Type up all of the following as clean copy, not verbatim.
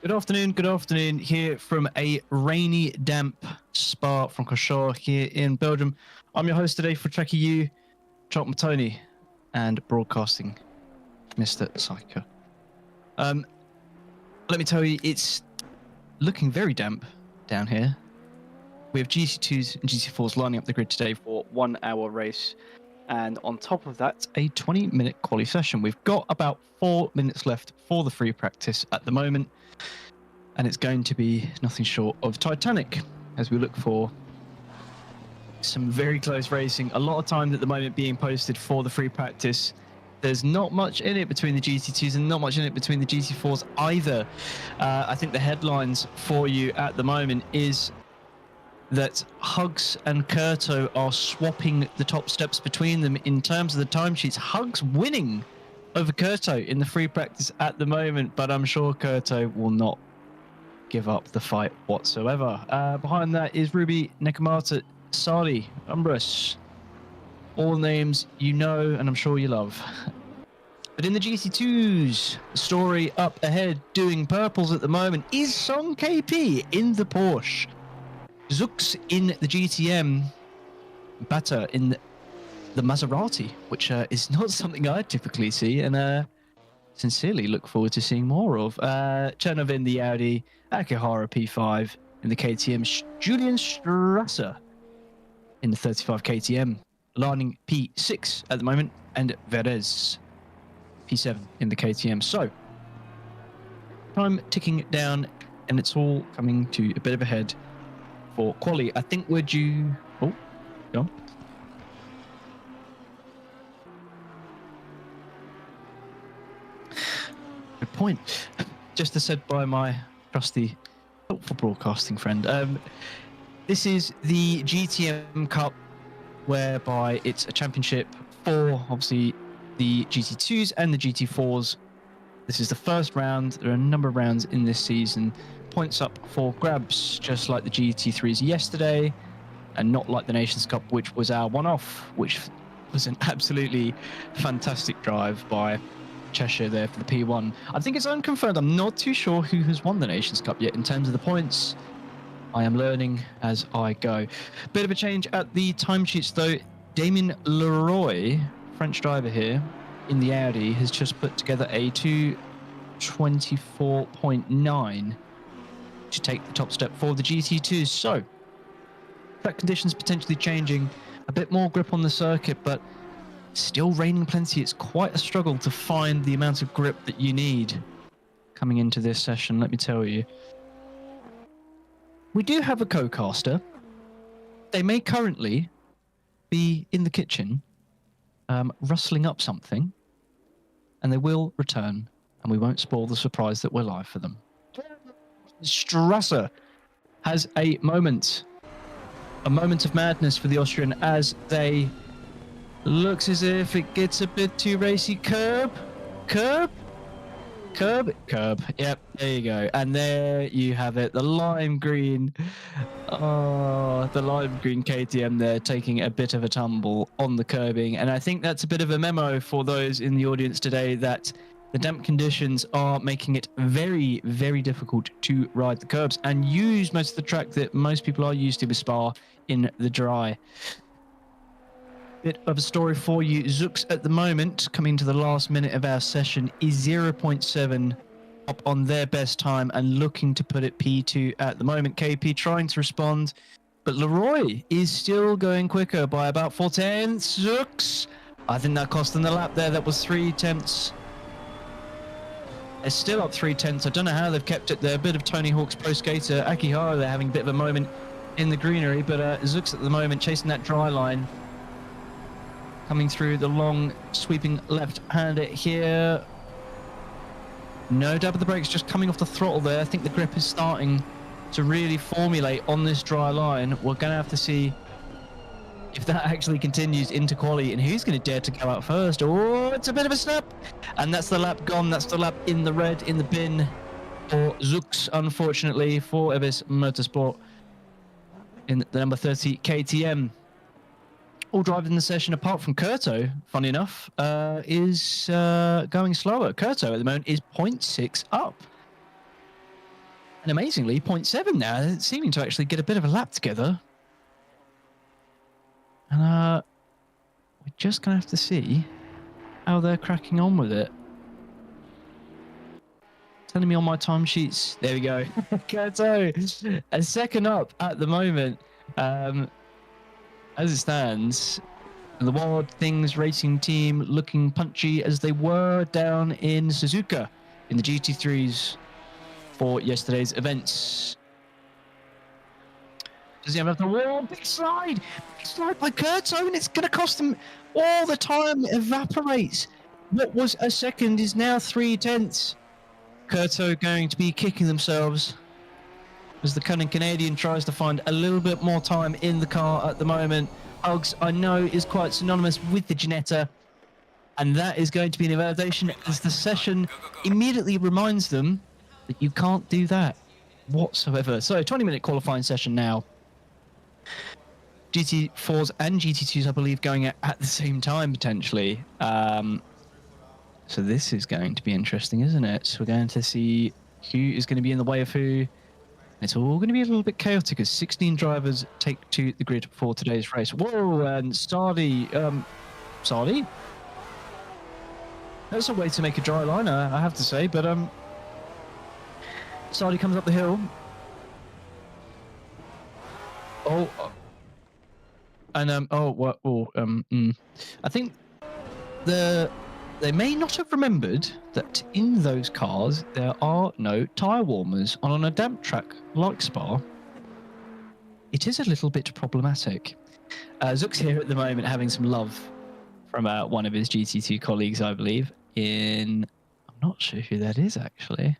Good afternoon here from a rainy, damp Spa from Corsa here in Belgium. I'm your host today for tracc.eu, Charlton Matoni, and broadcasting, Mr. Psycho. Let me tell you, it's looking very damp down here. We have GT2s and GT4s lining up the grid today for 1 hour race. And on top of that, a 20-minute quali session. We've got about 4 minutes left for the free practice at the moment. And it's going to be nothing short of Titanic as we look for some very close racing. A lot of time at the moment being posted for the free practice. There's not much in it between the GT2s and not much in it between the GT4s either. I think the headlines for you at the moment is that Hugs and Kurto are swapping the top steps between them in terms of the timesheets. Hugs winning over Kurto in the free practice at the moment, but I'm sure Kurto will not give up the fight whatsoever. Behind that is Ruby, Nekamata, Sali, Umbrus. All names you know and I'm sure you love. But in the GT2s, the story up ahead doing purples at the moment is Song KP in the Porsche. Zux in the GTM, Bata in the Maserati, which is not something I typically see, and sincerely look forward to seeing more of. Chernov in the Audi, Akihara P5 in the KTM, Julian Strasser in the 35 KTM, lining P6 at the moment, and Verez P7 in the KTM. So, time ticking down, and it's all coming to a bit of a head for quali. I think we're due... Oh, go on. Good point. Just as said by my trusty, helpful broadcasting friend. This is the GTM Cup, whereby it's a championship for, obviously, the GT2s and the GT4s. This is the first round. There are a number of rounds in this season. Points up for grabs, just like the GT3s yesterday, and not like the Nations Cup, which was our one-off, which was an absolutely fantastic drive by Cheshire there for the P1. I think it's unconfirmed. I'm not too sure who has won the Nations Cup yet in terms of the points. I am learning as I go. Bit of a change at the timesheets though. Damien Leroy, French driver here in the Audi, has just put together a 2:24.9 to take the top step for the GT2s. So track conditions potentially changing, a bit more grip on the circuit, but still raining plenty. It's quite a struggle to find the amount of grip that you need coming into this session, let me tell you. We do have a co-caster. They may currently be in the kitchen rustling up something, and they will return, and we won't spoil the surprise that we're live for them. Strasser has a moment of madness for the Austrian as they... Looks as if it gets a bit too racy. Curb. Yep, there you go. And there you have it. The lime green. Oh, the lime green KTM there taking a bit of a tumble on the curbing. And I think that's a bit of a memo for those in the audience today that the damp conditions are making it very, very difficult to ride the curbs and use most of the track that most people are used to with Spa in the dry. Bit of a story for you. Zux at the moment, coming to the last minute of our session, is 0.7 up on their best time and looking to put it P2 at the moment. KP trying to respond, but Leroy is still going quicker by about 4 tenths. Zux, I think that cost them the lap there. That was 3 tenths. They're still up 3 tenths. I don't know how they've kept it there. A bit of Tony Hawk's pro skater. Akihara, they're having a bit of a moment in the greenery, but Zux at the moment chasing that dry line. Coming through the long, sweeping left-hander here. No dab of the brakes, just coming off the throttle there. I think the grip is starting to really formulate on this dry line. We're going to have to see if that actually continues into quali and who's going to dare to go out first. Oh, it's a bit of a snap. And that's the lap gone. That's the lap in the red, in the bin for Zux, unfortunately, for Ebis Motorsport in the number 30 KTM. All driving the session apart from Kurto, funny enough, is going slower. Kurto at the moment is 0.6 up. And amazingly, 0.7 now, seeming to actually get a bit of a lap together. And we're just going to have to see how they're cracking on with it. Telling me on my timesheets. There we go. Kurto, a second up at the moment. As it stands, the Wild Things Racing team looking punchy as they were down in Suzuka in the GT3s for yesterday's events. Does he have the wall? Big slide by Kurto, and it's going to cost him all the time. Evaporates. What was a second is now 3/10. Kurto going to be kicking themselves as the cunning Canadian tries to find a little bit more time in the car at the moment. Hugs, I know, is quite synonymous with the Ginetta, and that is going to be an invalidation as the session immediately reminds them that you can't do that whatsoever. So 20-minute qualifying session now. GT4s and GT2s, I believe, going at the same time potentially. So this is going to be interesting, isn't it? So we're going to see who is going to be in the way of who. It's all going to be a little bit chaotic as 16 drivers take to the grid for today's race. Whoa, and Sardi, that's a way to make a dry liner, I have to say, but Sardi comes up the hill. I think they may not have remembered that in those cars there are no tyre warmers. On a damp track like Spa, it is a little bit problematic. Zook's here at the moment having some love from one of his GT2 colleagues, I believe. I'm not sure who that is actually.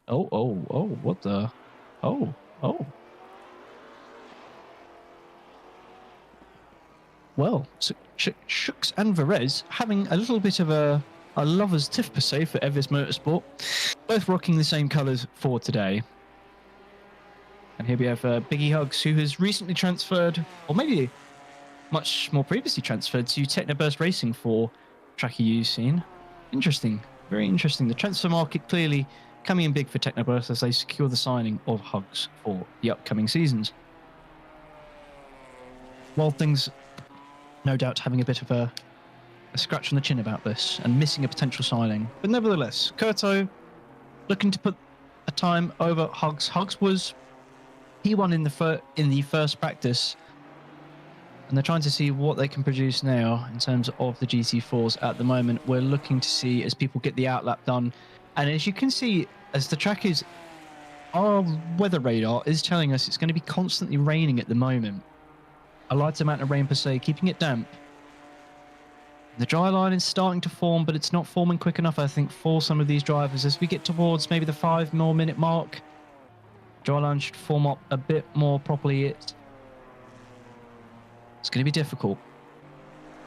What the? Well, Shooks and Varese having a little bit of a lover's tiff per se for Evis Motorsport, both rocking the same colours for today. And here we have Biggie Hugs, who has recently transferred, or maybe much more previously transferred, to Technoburst Racing for tracc.eu scene. Interesting, very interesting. The transfer market clearly coming in big for Technoburst as they secure the signing of Hugs for the upcoming seasons. Wild Things, no doubt, having a bit of a scratch on the chin about this and missing a potential signing. But nevertheless, Kurto looking to put a time over Hugs. Hugs he won in the first practice, and they're trying to see what they can produce now in terms of the GT4s. At the moment, we're looking to see as people get the outlap done, and as you can see, as the track is, our weather radar is telling us it's going to be constantly raining at the moment. A light amount of rain per se, keeping it damp. The dry line is starting to form, but it's not forming quick enough, I think, for some of these drivers. As we get towards maybe the 5 more minute mark, dry line should form up a bit more properly. It's going to be difficult.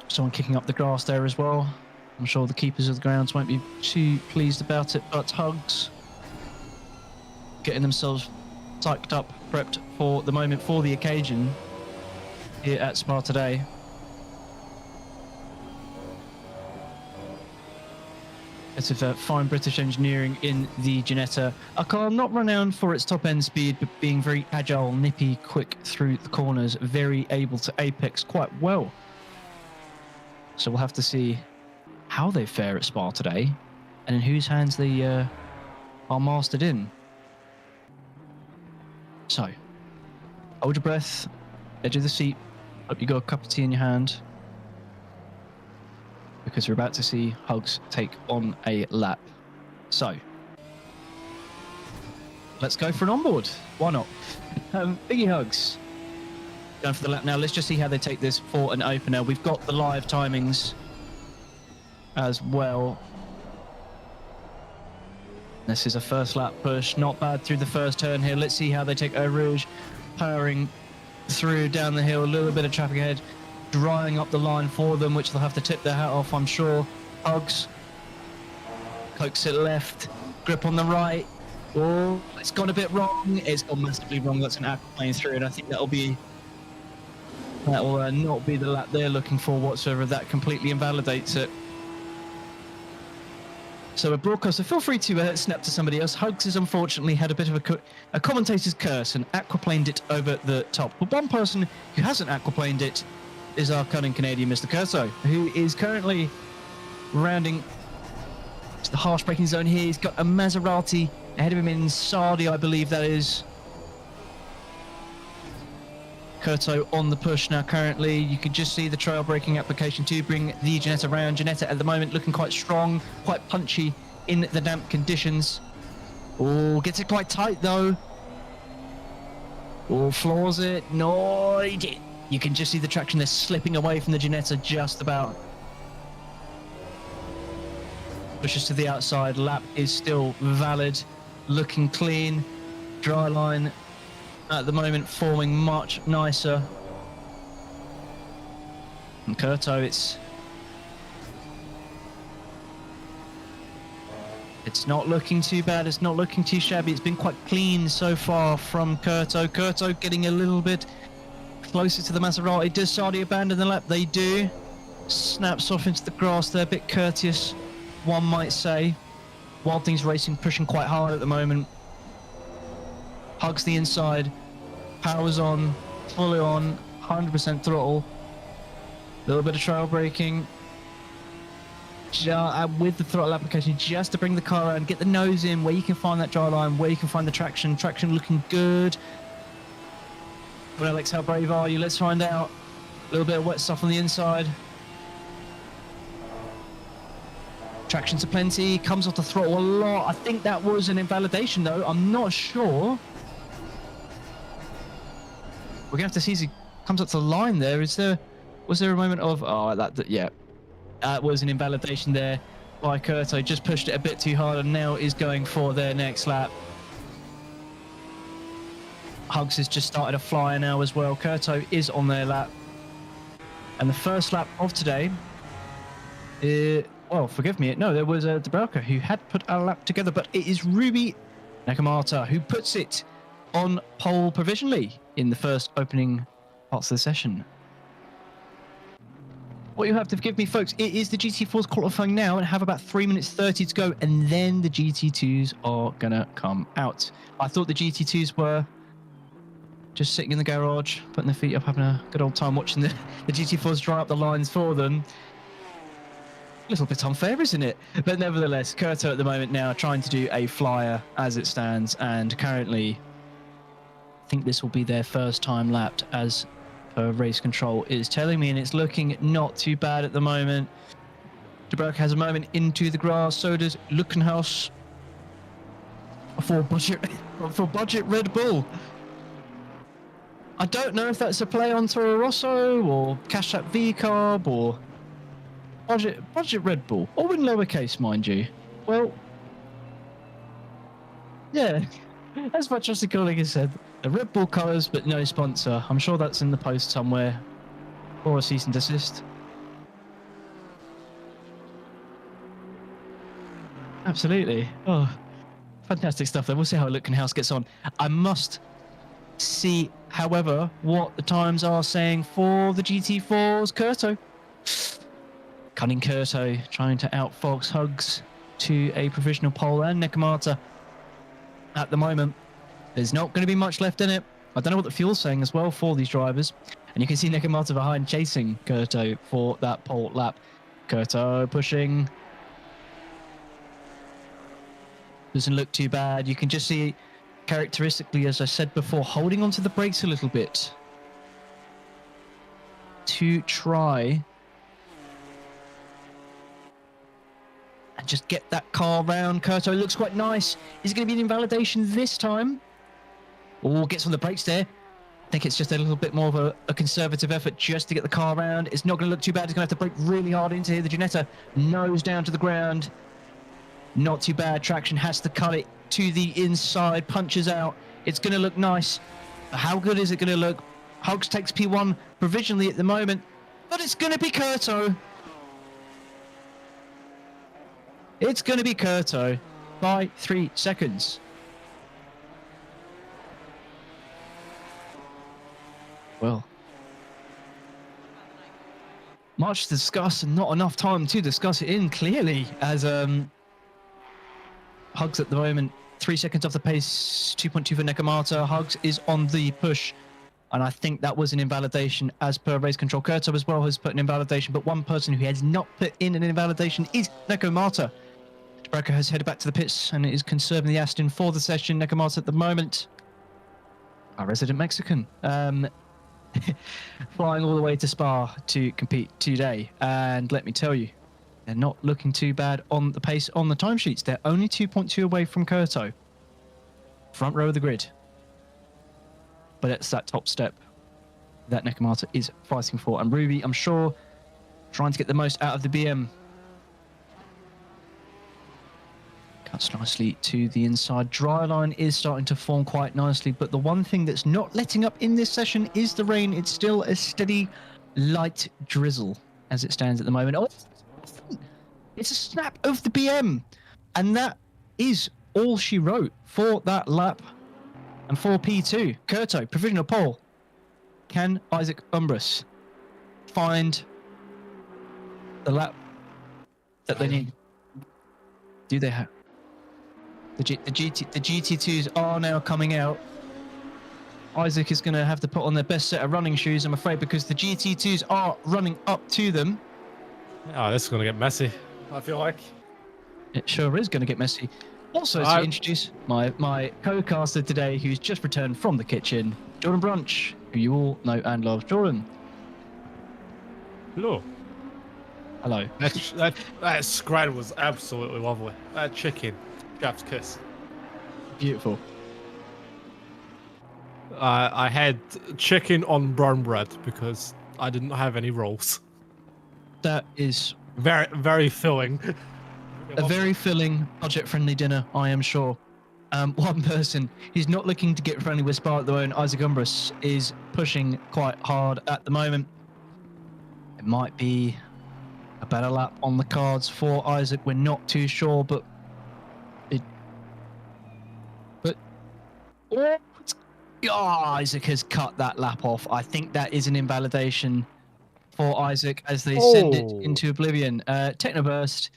Someone kicking up the grass there as well. I'm sure the keepers of the grounds won't be too pleased about it, but Hugs getting themselves psyched up, prepped for the moment, for the occasion here at Spa today. Bit of fine British engineering in the Ginetta. A car not renowned for its top end speed, but being very agile, nippy, quick through the corners, very able to apex quite well. So we'll have to see how they fare at Spa today and in whose hands they are mastered in. So, hold your breath, edge of the seat. Hope you got a cup of tea in your hand, because we're about to see Hugs take on a lap. So, let's go for an onboard. Why not? Biggie Hugs going for the lap now. Let's just see how they take this for an opener. We've got the live timings as well. This is a first lap push. Not bad through the first turn here. Let's see how they take Eau Rouge, powering through down the hill. A little bit of traffic ahead, drying up the line for them, which they'll have to tip their hat off, I'm sure. Hugs coax it left, grip on the right. Oh, it's gone a bit wrong. It's gone massively wrong. That's an aquaplane through, and I think that will not be the lap they're looking for whatsoever. That completely invalidates it. So a broadcaster, feel free to snap to somebody else. Hugs has unfortunately had a bit of a commentator's curse and aquaplaned it over the top. But one person who hasn't aquaplaned it is our cunning Canadian Mr. Curso, who is currently rounding to the harsh braking zone here. He's got a Maserati ahead of him in Sardi, I believe that is. Curto on the push now currently. You can just see the trail braking application to bring the Ginetta around. Ginetta at the moment looking quite strong, quite punchy in the damp conditions. Oh, gets it quite tight though. Oh, floors it. No, he did. You can just see the traction there slipping away from the Ginetta just about. Pushes to the outside. Lap is still valid. Looking clean. Dry line at the moment forming much nicer. And Curto, it's not looking too bad. It's not looking too shabby. It's been quite clean so far from Curto. Curto getting a little bit closer to the Maserati. Does Sardi abandon the lap? They do. Snaps off into the grass there. A bit courteous, one might say. Wild Things Racing pushing quite hard at the moment. Hugs the inside. Powers on. Fully on. 100% throttle. A little bit of trail braking. With the throttle application, just to bring the car around, get the nose in where you can find that dry line, where you can find the traction. Traction looking good. Well, Alex, how brave are you? Let's find out. A little bit of wet stuff on the inside. Traction's aplenty. Comes off the throttle a lot. I think that was an invalidation, though. I'm not sure. We're gonna have to see as he comes up to the line there. Was there a moment of yeah. That was an invalidation there by Curto. Just pushed it a bit too hard and now is going for their next lap. Hugs has just started a flyer now as well. Curto is on their lap. And the first lap of today, well, forgive me, no, there was Dubravka who had put a lap together, but it is Ruby Nakamata who puts it on pole provisionally in the first opening parts of the session. What you have to forgive me, folks, it is the GT4s qualifying now and have about 3 minutes 30 to go, and then the GT2s are gonna come out. I thought the GT2s were just sitting in the garage, putting their feet up, having a good old time watching the GT4s dry up the lines for them. A little bit unfair, isn't it? But nevertheless, Curto at the moment now trying to do a flyer as it stands, and currently I think this will be their first time lapped as race control is telling me, and it's looking not too bad at the moment. Dubravka has a moment into the grass, so does Luckenhaus for budget Red Bull. I don't know if that's a play on Toro Rosso or Cash App V-Carb or budget Red Bull, all in lowercase, mind you. Well, yeah, as much as the colleague has said, the Red Bull colours, but no sponsor. I'm sure that's in the post somewhere, or a cease and desist. Absolutely. Oh, fantastic stuff there. We'll see how Luckenhaus gets on. I must see, however, what the times are saying for the GT4s. Curto. Cunning Curto trying to outfox Hugs to a provisional pole, and Nakamata at the moment. There's not going to be much left in it. I don't know what the fuel's saying as well for these drivers. And you can see Nakamata behind chasing Curto for that pole lap. Curto pushing. Doesn't look too bad. You can just see, characteristically, as I said before, holding onto the brakes a little bit to try and just get that car round. Curto looks quite nice. Is it going to be an invalidation this time? Oh, gets on the brakes there. I think it's just a little bit more of a conservative effort just to get the car around. It's not going to look too bad. He's going to have to brake really hard into here. The Ginetta nose down to the ground. Not too bad. Traction has to cut it to the inside. Punches out. It's going to look nice. How good is it going to look? Hugs takes P1 provisionally at the moment, but it's going to be Curto. It's going to be Curto by 3 seconds. Well, much to discuss and not enough time to discuss it in, clearly, as Hugs at the moment, 3 seconds off the pace, 2.2 for Nekomata. Hugs is on the push. And I think that was an invalidation as per race control. Kurto as well has put an invalidation, but one person who has not put in an invalidation is Nekomata. Tracc has headed back to the pits and is conserving the Aston for the session. Nekomata at the moment, our resident Mexican, flying all the way to Spa to compete today. And let me tell you, they're not looking too bad on the pace on the timesheets. They're only 2.2 away from Kurto. Front row of the grid. But it's that top step that Nekomata is fighting for. And Ruby, I'm sure, trying to get the most out of the BM. Cuts nicely to the inside. Dry line is starting to form quite nicely. But the one thing that's not letting up in this session is the rain. It's still a steady, light drizzle as it stands at the moment. Oh, it's a snap of the BM. And that is all she wrote for that lap. And for P2, Kurto, provisional pole. Can Isaac Umbras find the lap that they need? Do they have? The GT2s are now coming out. Isaac is going to have to put on their best set of running shoes, I'm afraid, because the GT2s are running up to them. Oh, this is going to get messy, I feel like. It sure is going to get messy. Also, to introduce my co-caster today, who's just returned from the kitchen, Jordan Brunch, who you all know and love. Jordan. Hello. Hello. That scrad was absolutely lovely. That chicken, chef's kiss. Beautiful. I had chicken on brown bread because I didn't have any rolls. That is very, very filling. A very filling, budget-friendly dinner, I am sure. One person who's not looking to get friendly with Spa at the moment, Isaac Umbras, is pushing quite hard at the moment. It might be a better lap on the cards for Isaac. We're not too sure, but Isaac has cut that lap off. I think that is an invalidation for Isaac as they send it into oblivion. Technoburst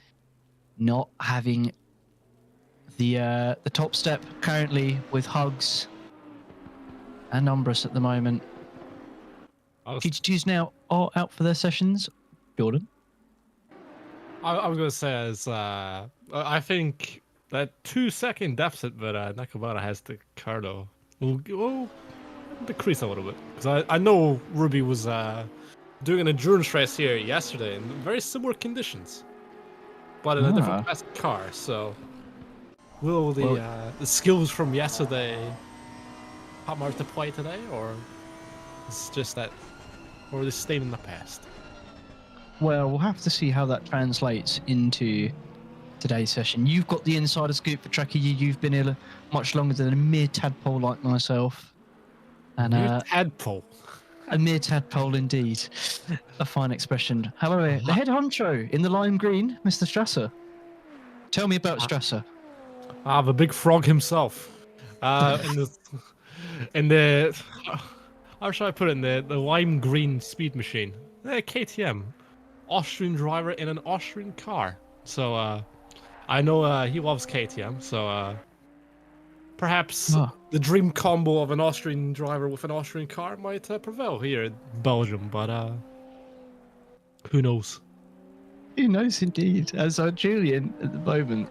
not having the top step currently with Hugs and Umbras at the moment. GT2s now are out for their sessions. Jordan? I was going to say is I think that 2-second deficit that Nekomata has to Cardo will decrease a little bit. Because I know Ruby was doing an endurance race here yesterday in very similar conditions. But in a different class car, so will the skills from yesterday come out to play today, or it's just that, or is staying in the past? Well, we'll have to see how that translates into today's session. You've got the insider scoop for tracc.eu. You've been here much longer than a mere tadpole like myself. And mere tadpole. A mere tadpole indeed. A fine expression. However, the head honcho in the lime green, Mr. Strasser. Tell me about Strasser. The big frog himself. In the how should I put it, in the lime green speed machine. KTM. Austrian driver in an Austrian car. So I know he loves KTM, so perhaps the dream combo of an Austrian driver with an Austrian car might prevail here in Belgium, but who knows? Who knows indeed. As Julian at the moment.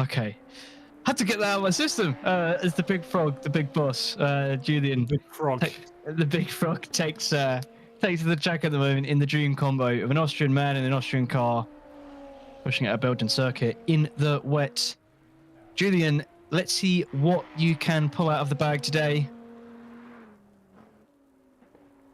Okay. Had to get that out of my system. As the big frog, the big boss, Julian. The big frog. The big frog takes the track at the moment in the dream combo of an Austrian man in an Austrian car, pushing at a Belgian circuit in the wet. Julian, let's see what you can pull out of the bag today.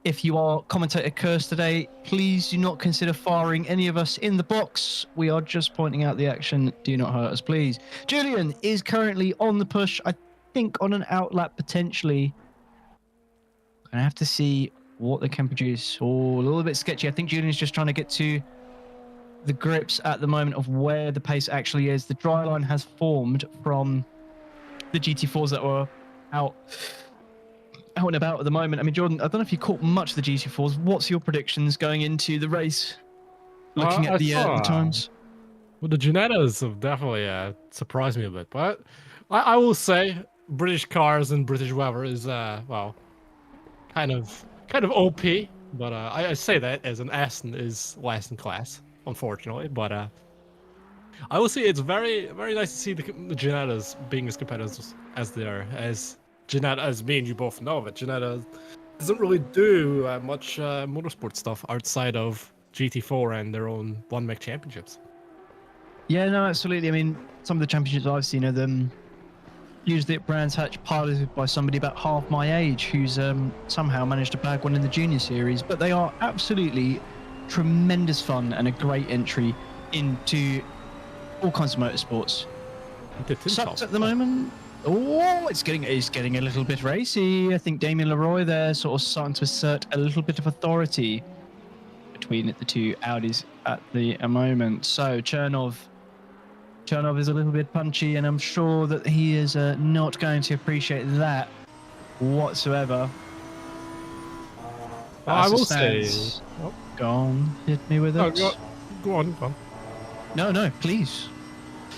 If you are commentator cursed today, please do not consider firing any of us in the box. We are just pointing out the action. Do not hurt us, please. Julian is currently on the push. I think on an outlap potentially. Gonna have to see what they can produce. Oh, a little bit sketchy. I think Julian's just trying to get to the grips at the moment of where the pace actually is. The dry line has formed from the GT4s that were out and about at the moment. I mean, Jordan, I don't know if you caught much of the GT4s. What's your predictions going into the race? Looking at the times. Well, the Genettas have definitely surprised me a bit, but I will say British cars and British weather is well, kind of OP. But I say that as an Aston is last in class, unfortunately. But I will say it's very nice to see the Genettas being as competitive as they are. As Ginetta, as me and you both know, that Ginetta doesn't really do much motorsport stuff outside of GT4 and their own one make championships. Yeah, no, absolutely. I mean, some of the championships I've seen are them usually at Brands Hatch, piloted by somebody about half my age who's somehow managed to bag one in the junior series. But they are absolutely tremendous fun and a great entry into all kinds of motorsports. Sucks at the moment. Oh, it's getting a little bit racy. I think Damien Leroy there sort of starting to assert a little bit of authority between the two Audis at the moment. So Chernov is a little bit punchy, and I'm sure that he is not going to appreciate that whatsoever. Well, I will say, go on, hit me with it. Go on. No, please.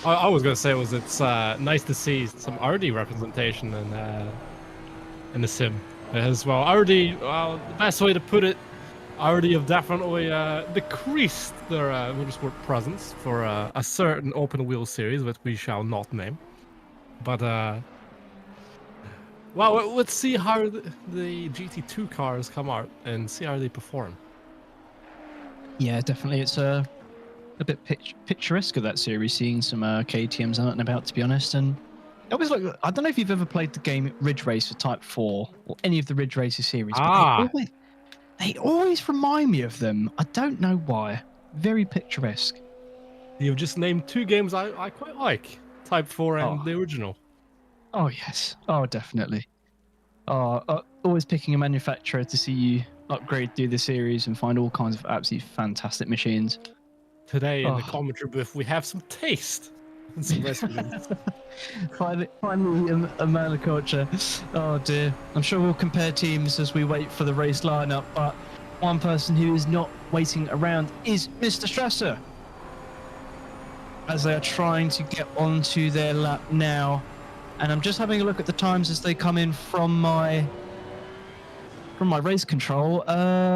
I was gonna say it's nice to see some RD representation in the sim as well. RD, well, the best way to put it, RD have definitely decreased their motorsport presence for a certain open wheel series that we shall not name. But well, let's see how the GT2 cars come out and see how they perform. Yeah, definitely. It's a bit picturesque of that series, seeing some KTMs out and about, to be honest. And it was like, I don't know if you've ever played the game Ridge Racer Type 4 or any of the Ridge Racer series, but they always remind me of them. I don't know why. Very picturesque. You've just named two games I quite like, Type 4 and the original. Oh, yes. Oh, definitely. Always picking a manufacturer to see you upgrade through the series and find all kinds of absolutely fantastic machines. Today in the commentary booth, we have some taste and some recipes. finally, a monoculture. Oh dear. I'm sure we'll compare teams as we wait for the race lineup, but one person who is not waiting around is Mr. Strasser, as they are trying to get onto their lap now. And I'm just having a look at the times as they come in from my race control.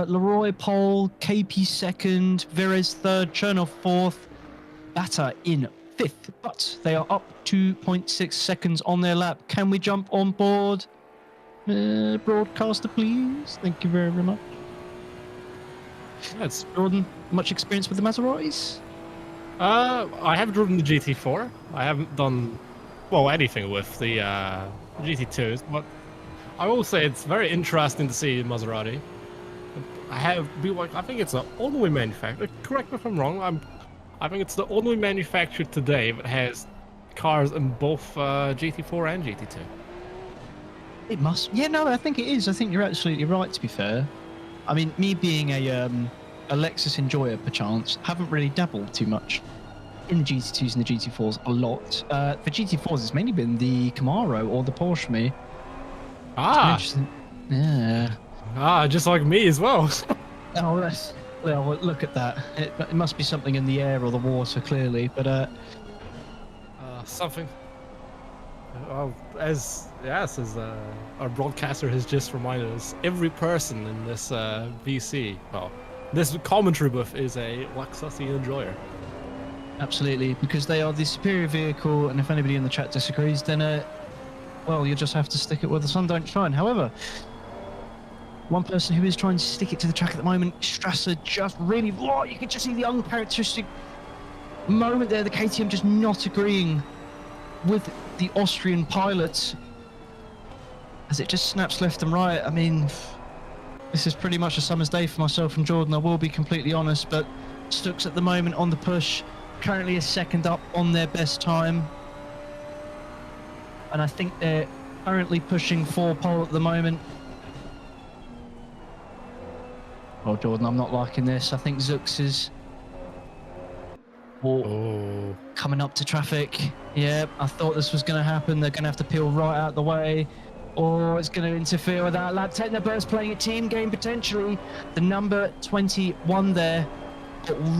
Leroy pole, KP second, Virez third, Chernov fourth, Batta in fifth, but they are up 2.6 seconds on their lap. Can we jump on board? Broadcaster, please. Thank you very much. That's Jordan. Much experience with the Maseratis? I have driven the GT4. I haven't done, well, anything with the GT2s, but I will say it's very interesting to see Maserati. I think it's the only manufacturer. Correct me if I'm wrong. I think it's the only manufacturer today that has cars in both GT4 and GT2. It must. Yeah, no, I think it is. I think you're absolutely right. To be fair, I mean, me being a Lexus enjoyer, perchance, haven't really dabbled too much in the GT2s and the GT4s a lot. For GT4s, it's mainly been the Camaro or the Porsche for me. Yeah. Just like me as well. Well, look at that. It must be something in the air or the water, clearly. But something. As our broadcaster has just reminded us, every person in this VC, well, this commentary booth is a Lexus enjoyer. Absolutely, because they are the superior vehicle, and if anybody in the chat disagrees, then well, you just have to stick it where the sun don't shine. However, one person who is trying to stick it to the track at the moment, Strasser, just really, you can just see the uncharacteristic moment there, the KTM just not agreeing with the Austrian pilot as it just snaps left and right. I mean, this is pretty much a summer's day for myself and Jordan, I will be completely honest, but Stux at the moment on the push, currently a second up on their best time. And I think they're currently pushing for pole at the moment. Oh, Jordan, I'm not liking this. I think Zux is coming up to traffic. Yeah, I thought this was going to happen. They're going to have to peel right out the way, or it's going to interfere with that lap. Technoburst playing a team game potentially. The number 21 there,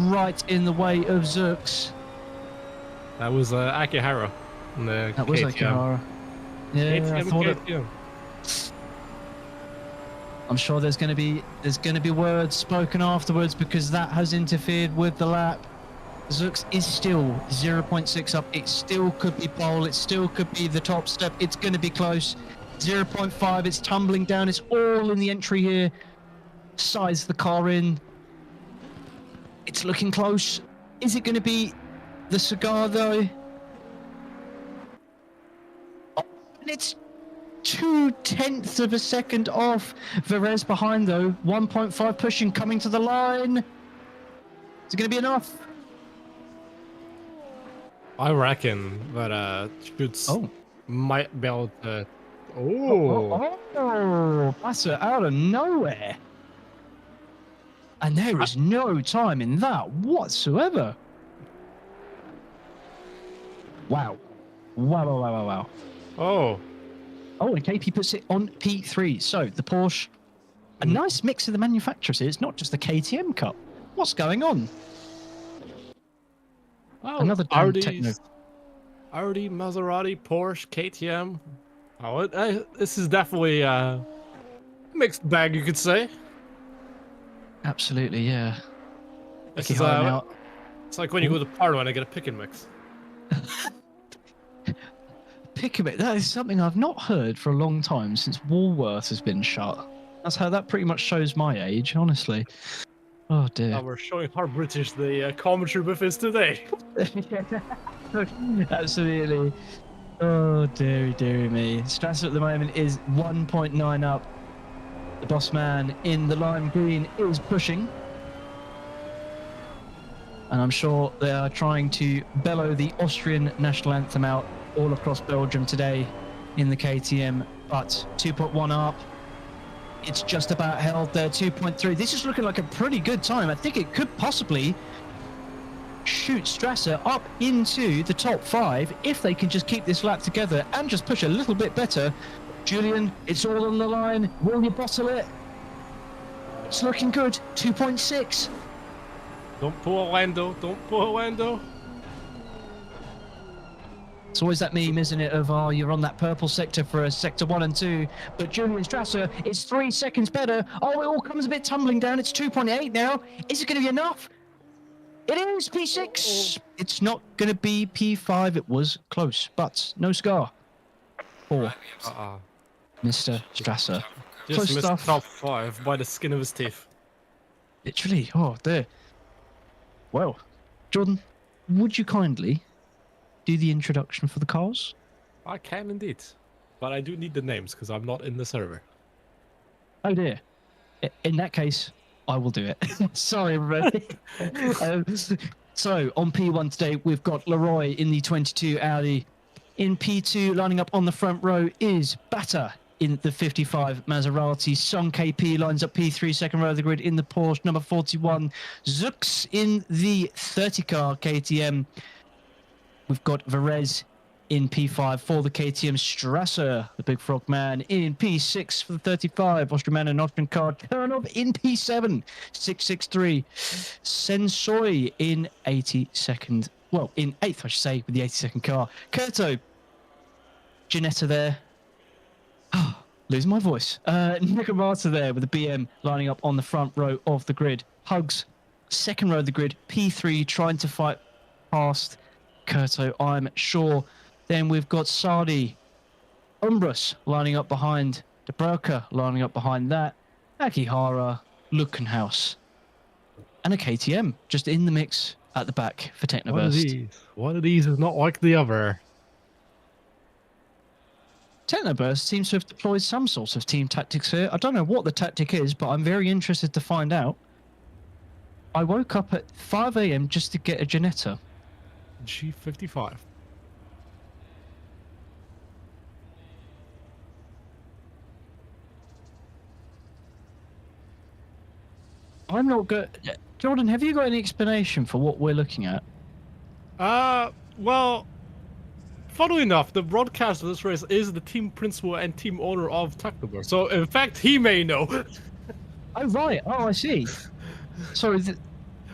right in the way of Zux. That was Akihara. In the That was KTM. Akihara. Yeah, I KTM, thought it. KTM. I'm sure there's going to be words spoken afterwards because that has interfered with the lap. Zux is still 0.6 up. It still could be pole. It still could be the top step. It's going to be close. 0.5. It's tumbling down. It's all in the entry here. Size the car in. It's looking close. Is it going to be the cigar though? Oh, and it's 0.2 of a second off. Verez behind though. 1.5 pushing, coming to the line. Is it going to be enough? I reckon that Schutz might be able to. That's out of nowhere. And there is no time in that whatsoever. Wow. Wow. Oh, and KP puts it on P3. So the Porsche, a nice mix of the manufacturers here. It's not just the KTM Cup. What's going on? well, Another techno. Audi, Maserati, Porsche, KTM. Oh, this is definitely a mixed bag, you could say. Absolutely, yeah. This is, it's like when you go to Parliament and get a pick and mix. Pick a bit. That is something I've not heard for a long time since Woolworths has been shut. That pretty much shows my age, honestly. Oh dear. We're showing how British the commentary booth is today. Absolutely. Oh dearie me. Strasser at the moment is 1.9 up. The boss man in the lime green is pushing. And I'm sure they are trying to bellow the Austrian national anthem out all across Belgium today in the KTM, but 2.1 up. It's just about held there, 2.3. This is looking like a pretty good time. I think it could possibly shoot Strasser up into the top 5 if they can just keep this lap together and just push a little bit better. Julian, it's all on the line. Will you bottle it? It's looking good, 2.6. Don't pull a Lando, don't pull a Lando. It's always that meme, isn't it, of, oh, you're on that purple sector for a sector 1 and 2, but Julian Strasser is 3 seconds better. Oh, it all comes a bit tumbling down. It's 2.8 now. Is it going to be enough? It is P6. It's not going to be P5. It was close, but no scar for Mr. Strasser. Just Close missed stuff. top 5 by the skin of his teeth. Literally. Oh, there. Well, Jordan, would you kindly do the introduction for the cars? I can indeed, but I do need the names because I'm not in the server. Oh dear. In that case, I will do it. Sorry, everybody. So on P1 today, we've got Leroy in the 22 Audi. In P2, lining up on the front row is Bata in the 55 Maserati. Song KP lines up P3, second row of the grid in the Porsche, number 41. Zux in the 30 car KTM. We've got Verez in P5 for the KTM. Strasser, the big frog man, in P6 for the 35. Austrian man and Austrian car. Turnov in P7, 663. Sensoy in 82nd. Well, in 8th, I should say, with the 82nd car. Kurto, Ginetta there. Losing my voice. Nicolata there with the BM lining up on the front row of the grid. Hugs, second row of the grid. P3 trying to fight past Kurto, I'm sure. Then we've got Sardi, Umbrus lining up behind, Dubravka lining up behind that, Akihara, Lukenhaus, and a KTM just in the mix at the back for Technoburst. One of these is not like the other. Technoburst seems to have deployed some sort of team tactics here. I don't know what the tactic is, but I'm very interested to find out. I woke up at 5 a.m. just to get a Ginetta. G55. I'm not good. Jordan, have you got any explanation for what we're looking at? Well, funnily enough, the broadcaster of this race is the team principal and team owner of Technoburst. So, in fact, he may know. Oh, right. Oh, I see. Sorry.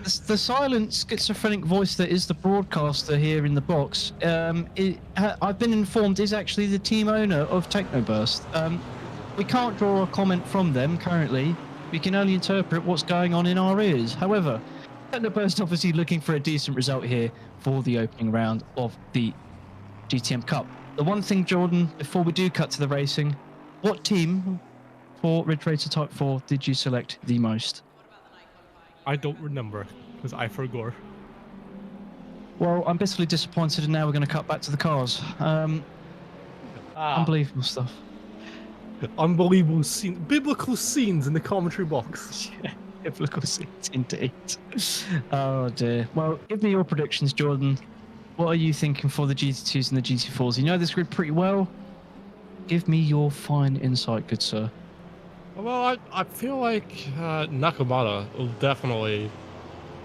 The silent schizophrenic voice that is the broadcaster here in the box, I've been informed, is actually the team owner of Technoburst. We can't draw a comment from them currently. We can only interpret what's going on in our ears. However, Technoburst obviously looking for a decent result here for the opening round of the GTM Cup. The one thing, Jordan, before we do cut to the racing, what team for Ridge Racer Type 4 did you select the most? I don't remember because I forgot. Well, I'm bitterly disappointed, and now we're going to cut back to the cars. Unbelievable stuff. Unbelievable scene, biblical scenes in the commentary box. Yeah, biblical scenes indeed. Oh dear. Well, give me your predictions, Jordan. What are you thinking for the GT2s and the GT4s? You know this grid pretty well. Give me your fine insight, good sir. Well, I feel like Nakamura will definitely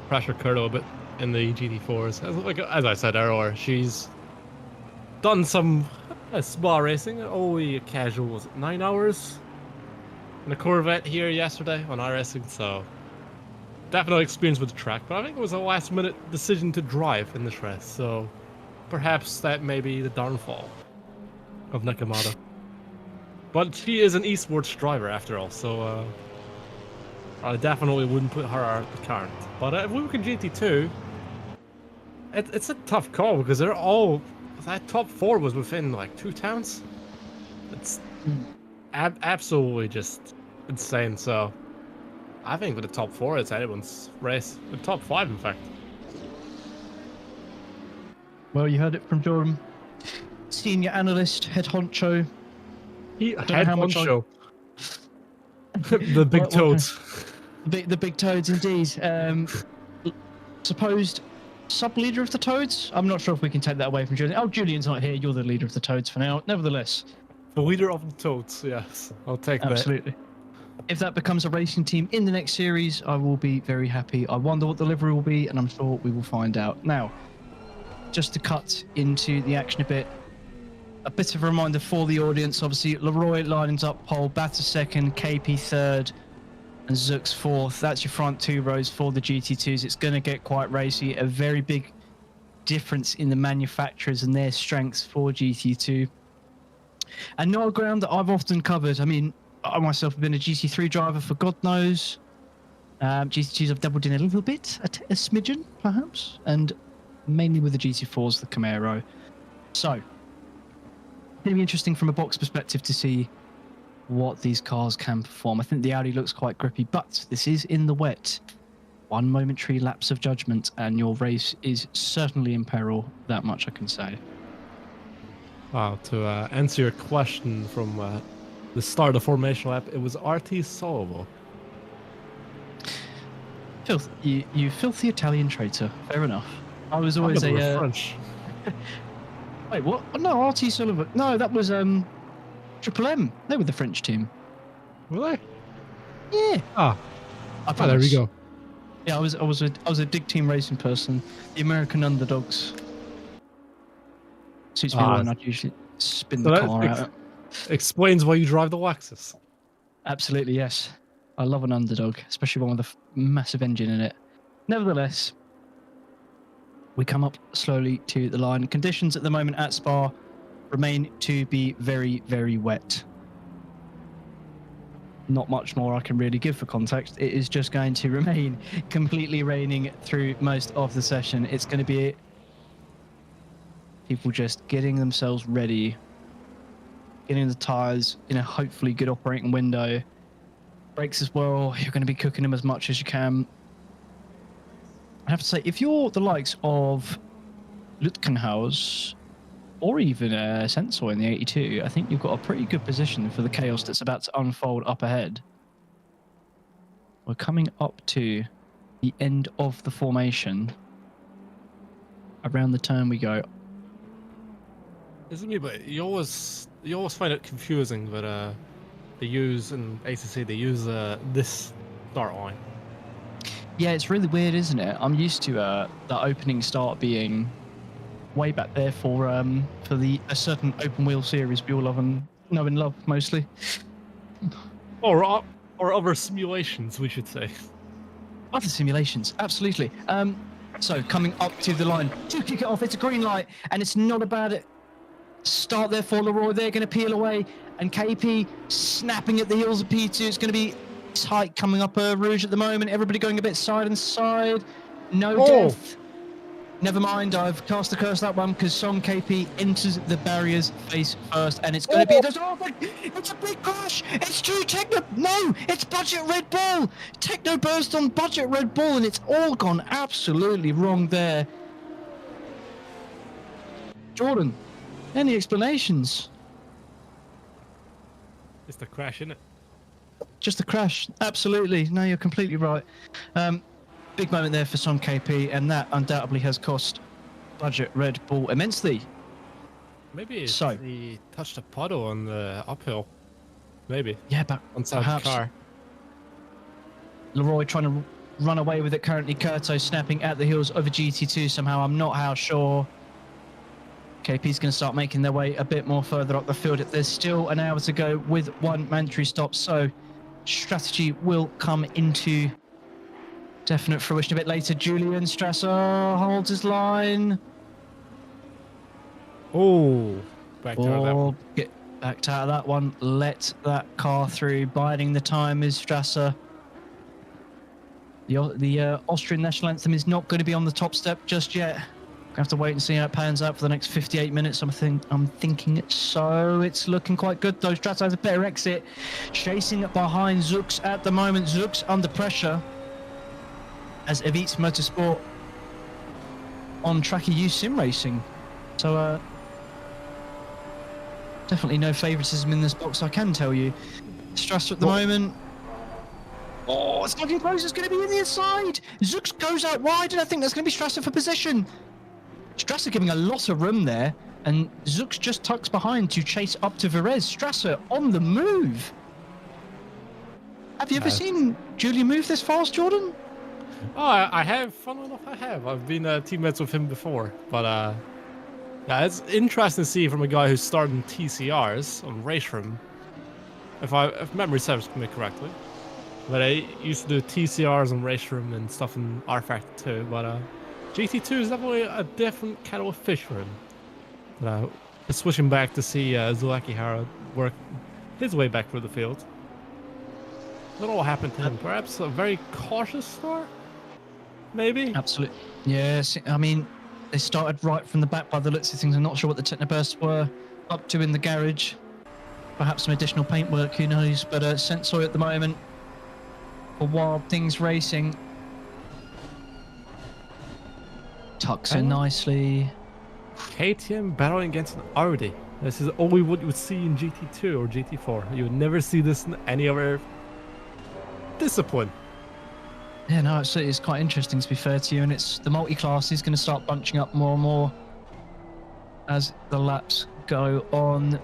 pressure Kurto a bit in the GT4s. As I said earlier, she's done some spa racing, only a casual, was it 9 hours? In a Corvette here yesterday on iRacing, so definitely experience with the track, but I think it was a last minute decision to drive in this race, so perhaps that may be the downfall of Nakamura. But she is an esports driver after all, so I definitely wouldn't put her out the current. But if we look at GT2, it's a tough call because they're all, that top 4 was within like 2 towns. It's absolutely just insane. So I think with the top 4, it's anyone's race. The top 5, in fact. Well, you heard it from Jordan, senior analyst, head honcho. Head honcho. The big toads. The big toads, indeed. Supposed sub-leader of the Toads? I'm not sure if we can take that away from Julian. Oh, Julian's not here. You're the leader of the Toads for now. Nevertheless. The leader of the Toads, yes. I'll take that. Absolutely. If that becomes a racing team in the next series, I will be very happy. I wonder what the livery will be, and I'm sure we will find out. Now, just to cut into the action a bit of a reminder for the audience. Obviously, Leroy lines up pole, Batter second, KP third, and Zook's fourth. That's your front 2 rows for the GT2s. It's going to get quite racy. A very big difference in the manufacturers and their strengths for GT2. And not a ground that I've often covered. I mean, I myself have been a GT3 driver for God knows. GT2s I've dabbled in a little bit, a smidgen perhaps, and mainly with the GT4s, the Camaro. So, it's going to be interesting from a box perspective to see what these cars can perform. I think the Audi looks quite grippy, but this is in the wet. One momentary lapse of judgment and your race is certainly in peril. That much I can say. Wow, to answer your question from the start of the formation lap, it was RT Solovo. You filthy Italian traitor. Fair enough. I was always French. Wait, what? Oh, no, RT Sullivan. No, that was Triple M. They were the French team. Were they? Yeah. Ah. There we go. Yeah, I was a dig team racing person. The American underdogs. Suits me well, and I'd usually spin the car out. Explains why you drive the Lexus. Absolutely, yes. I love an underdog, especially one with a massive engine in it. Nevertheless, we come up slowly to the line. Conditions at the moment at Spa remain to be very, very wet. Not much more I can really give for context. It is just going to remain completely raining through most of the session. It's going to be people just getting themselves ready, getting the tyres in a hopefully good operating window. Brakes as well, you're going to be cooking them as much as you can. I have to say, if you're the likes of Lutkenhaus or even Sensor in the 82, I think you've got a pretty good position for the chaos that's about to unfold up ahead. We're coming up to the end of the formation. Around the turn we go. Isn't me, but you always find it confusing that they use in ACC, they use this start line. Yeah, it's really weird, isn't it? I'm used to the opening start being way back there for a certain open wheel series we all love and know and love mostly. Or other simulations, we should say. Other simulations, absolutely. So coming up to the line to kick it off, it's a green light, and it's not a bad start there for Leroy. They're going to peel away, and KP snapping at the heels of P2. It's going to be tight coming up Rouge at the moment. Everybody going a bit side and side. No death. Never mind, I've cast the curse that one because Som KP enters the barriers face first, and it's going to be it's a big crash. It's true Techno. No, it's Budget Red Bull. Techno burst on Budget Red Bull, and it's all gone absolutely wrong there. Jordan, any explanations? It's the crash, isn't it? Just a crash, absolutely. No, you're completely right. Big moment there for Som KP, and that undoubtedly has cost Budget Red Bull immensely. Maybe he touched a puddle on the uphill. Maybe. Yeah, but inside the car. Leroy trying to run away with it currently. Kurto snapping at the heels of a GT2 somehow. I'm not how sure. KP's going to start making their way a bit more further up the field. There's still an hour to go with one mandatory stop, so strategy will come into definite fruition a bit later. Julian Strasser holds his line. Oh, backed out of that one. Get backed out of that one. Let that car through. Biding the time is Strasser. The Austrian national anthem is not going to be on the top step just yet. Gonna have to wait and see how it pans out for the next 58 minutes. I'm thinking so. It's looking quite good though. Strasser has a better exit. Chasing behind Zux at the moment. Zux under pressure as Evitz Motorsport on tracc.eu sim racing. So definitely no favoritism in this box, I can tell you. Strasser at the moment. Oh, it's looking close. It's going to be in the inside. Zux goes out wide, and I think that's going to be Strasser for position. Strasser giving a lot of room there, and Zux just tucks behind to chase up to Verez. Strasser on the move. Have you ever seen Julian move this fast, Jordan? Oh, I have. Fun enough, I have. I've been teammates with him before, but yeah, it's interesting to see from a guy who's starting TCRs on race room. If memory serves me correctly, but I used to do TCRs on race room and stuff in R Factor too. But GT2 is definitely a different kettle of fish for him. But switching back to see Zulaki Hara work his way back through the field. What all happened to him? Perhaps a very cautious start? Maybe? Absolutely. Yes, I mean, they started right from the back by the looks of things. I'm not sure what the Technobursts were up to in the garage. Perhaps some additional paintwork, who knows? But Sensor at the moment for Wild Things Racing. Tucks in nicely. KTM battling against an Audi. This is only what you would see in GT2 or GT4. You would never see this in any other discipline. Yeah, no, it's quite interesting to be fair to you, and it's the multi-class is going to start bunching up more and more as the laps go on.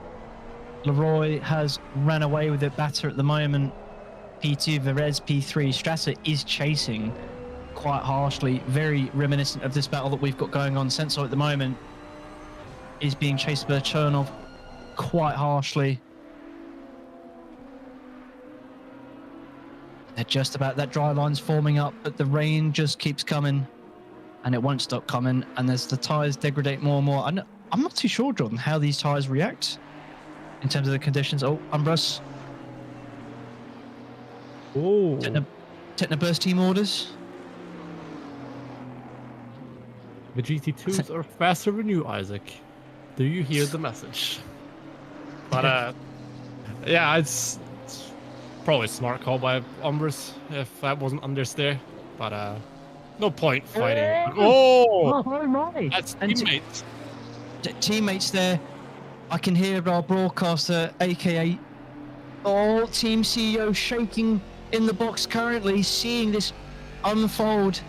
Leroy has ran away with it better at the moment. P2, Verez, P3. Strasser is chasing quite harshly, very reminiscent of this battle that we've got going on. Sensor at the moment is being chased by Chernov quite harshly. They're just about, that dry line's forming up, but the rain just keeps coming and it won't stop coming. And as the tyres degrade more and more, I'm not too sure, Jordan, how these tyres react in terms of the conditions. Oh, Umbros. Oh. Technoburst team orders. The GT2s are faster than you, Isaac. Do you hear the message? But yeah, it's probably a smart call by Umbros if that wasn't understeer. But no point fighting. Oh my! That's teammates. Teammates there. I can hear our broadcaster, aka Team CEO, shaking in the box currently, seeing this unfold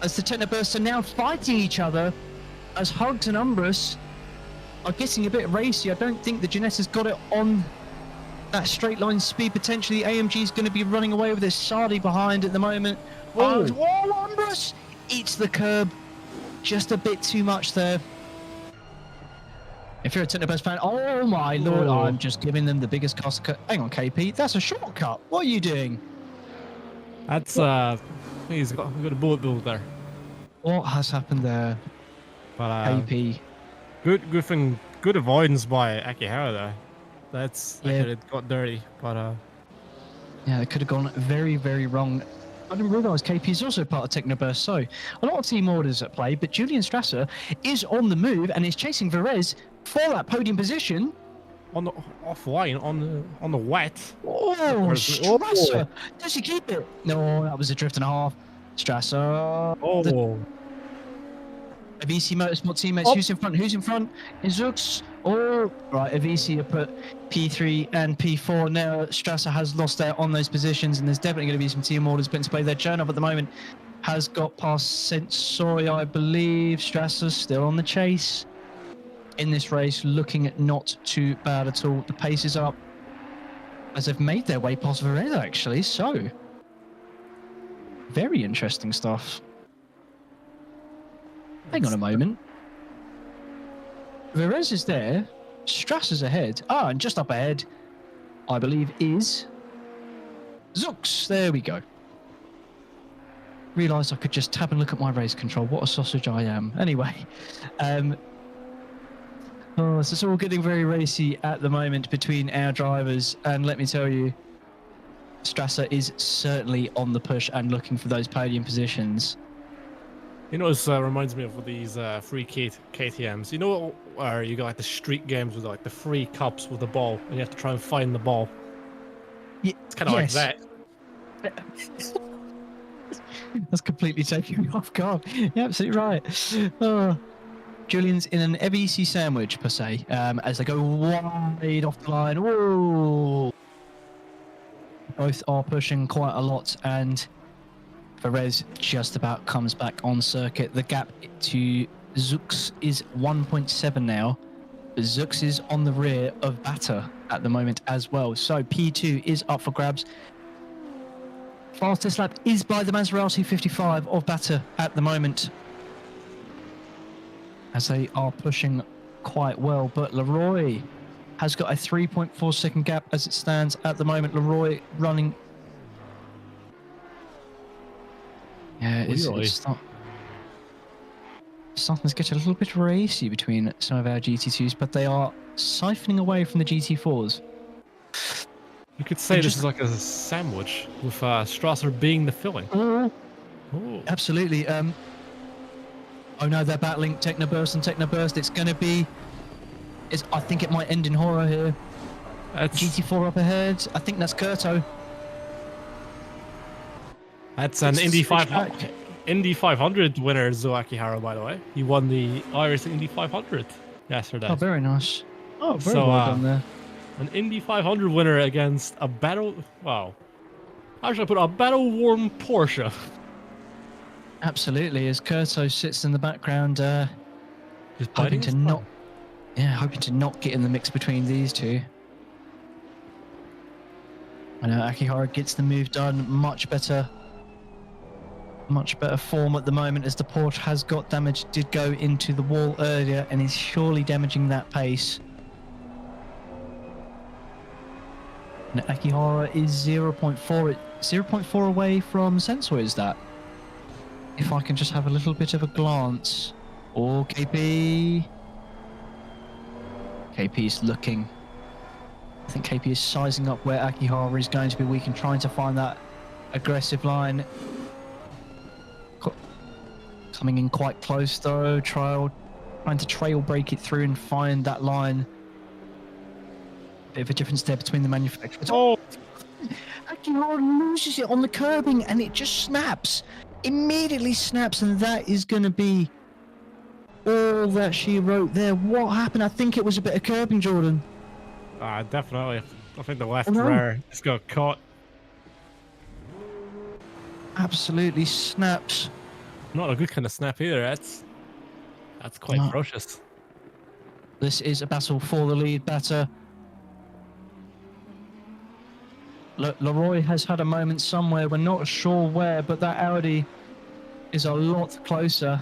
as the Technobursts are now fighting each other as Hugs and Umbros are getting a bit racy. I don't think the Jeanette has got it on that straight line speed. Potentially AMG is going to be running away with this. Sardi behind at the moment. Oh, Umbros eats the curb just a bit too much there. If you're a Technoburst fan, oh my lord, I'm just giving them the biggest cost cut. Hang on, KP, that's a shortcut. What are you doing? That's He's got a bullet bill there. What has happened there? But KP. good thing, good avoidance by Akihara there. That's Yeah. actually it got dirty, but Yeah, it could have gone very, very wrong. I didn't realise KP is also part of Technoburst, so a lot of team orders at play, but Julian Strasser is on the move and is chasing Perez for that podium position. on the offline on the wet. Oh, Strasser! Does he keep it? No, that was a drift and a half. Strasser. Oh. Avisi Motorsport teammates, who's in front? Who's in front? Zux. Oh, right. Avisi have put P3 and P4. Now Strasser has lost out on those positions, and there's definitely going to be some team orders put into play. Their Chernov at the moment has got past Sensori, I believe. Strasser still on the chase in this race, looking not too bad at all. The pace is up as they've made their way past Vereda, actually. So, very interesting stuff. Hang on a moment. Perez is there. Strasser's ahead. Ah, and just up ahead, I believe, is Zux. There we go. Realised I could just tap and look at my race control. What a sausage I am. Anyway, so it's all getting very racy at the moment between our drivers. And let me tell you, Strasser is certainly on the push and looking for those podium positions. You know, this reminds me of these free KTMs. You know, where you got like the street games with like the free cups with the ball, and you have to try and find the ball. Yeah, it's kind of like that. That's completely taking me off guard. You're absolutely right. Julian's in an FEC sandwich, per se, as they go wide off the line. Whoa! Both are pushing quite a lot, and Perez just about comes back on circuit. The gap to Zux is 1.7 now. Zux is on the rear of Batter at the moment as well. So P2 is up for grabs. Fastest lap is by the Maserati 55 of Batter at the moment, as they are pushing quite well. But Leroy has got a 3.4 second gap as it stands at the moment. Leroy running. Yeah, it's starting to get a little bit racy between some of our GT2s, but they are siphoning away from the GT4s. You could say this is like a sandwich with Strasser being the filling. Oh. Absolutely. Oh no, they're battling Technoburst and Technoburst. It's going to be... I think it might end in horror here. GT4 up ahead. I think that's Kurto. That's an Indy 500 winner, Akihara, by the way. He won the Irish Indy 500 yesterday. Oh, very nice. Oh, very well done there. An Indy 500 winner against a battle... Wow. How should I put it? A battle-worn Porsche. Absolutely, as Kurto sits in the background, hoping to not get in the mix between these two. I know Akihara gets the move done. Much better form at the moment, as the Porsche has got damage. Did go into the wall earlier and is surely damaging that pace. And Akihara is 0.4 away from Sensor, is that? If I can just have a little bit of a glance. Oh, KP's looking. I think KP is sizing up where Akihara is going to be weak and trying to find that aggressive line. Coming in quite close though, trying to trail break it through and find that line. Bit of a difference there between the manufacturers. Oh! Akihara loses it on the curbing and it just snaps. Immediately snaps, and that is going to be all that she wrote there. What happened? I think it was a bit of curbing, Jordan. Definitely. I think the left rear just got caught. Absolutely snaps. Not a good kind of snap either. That's quite ferocious. This is a battle for the lead. Batter. Leroy has had a moment somewhere. We're not sure where, but that Audi is a lot closer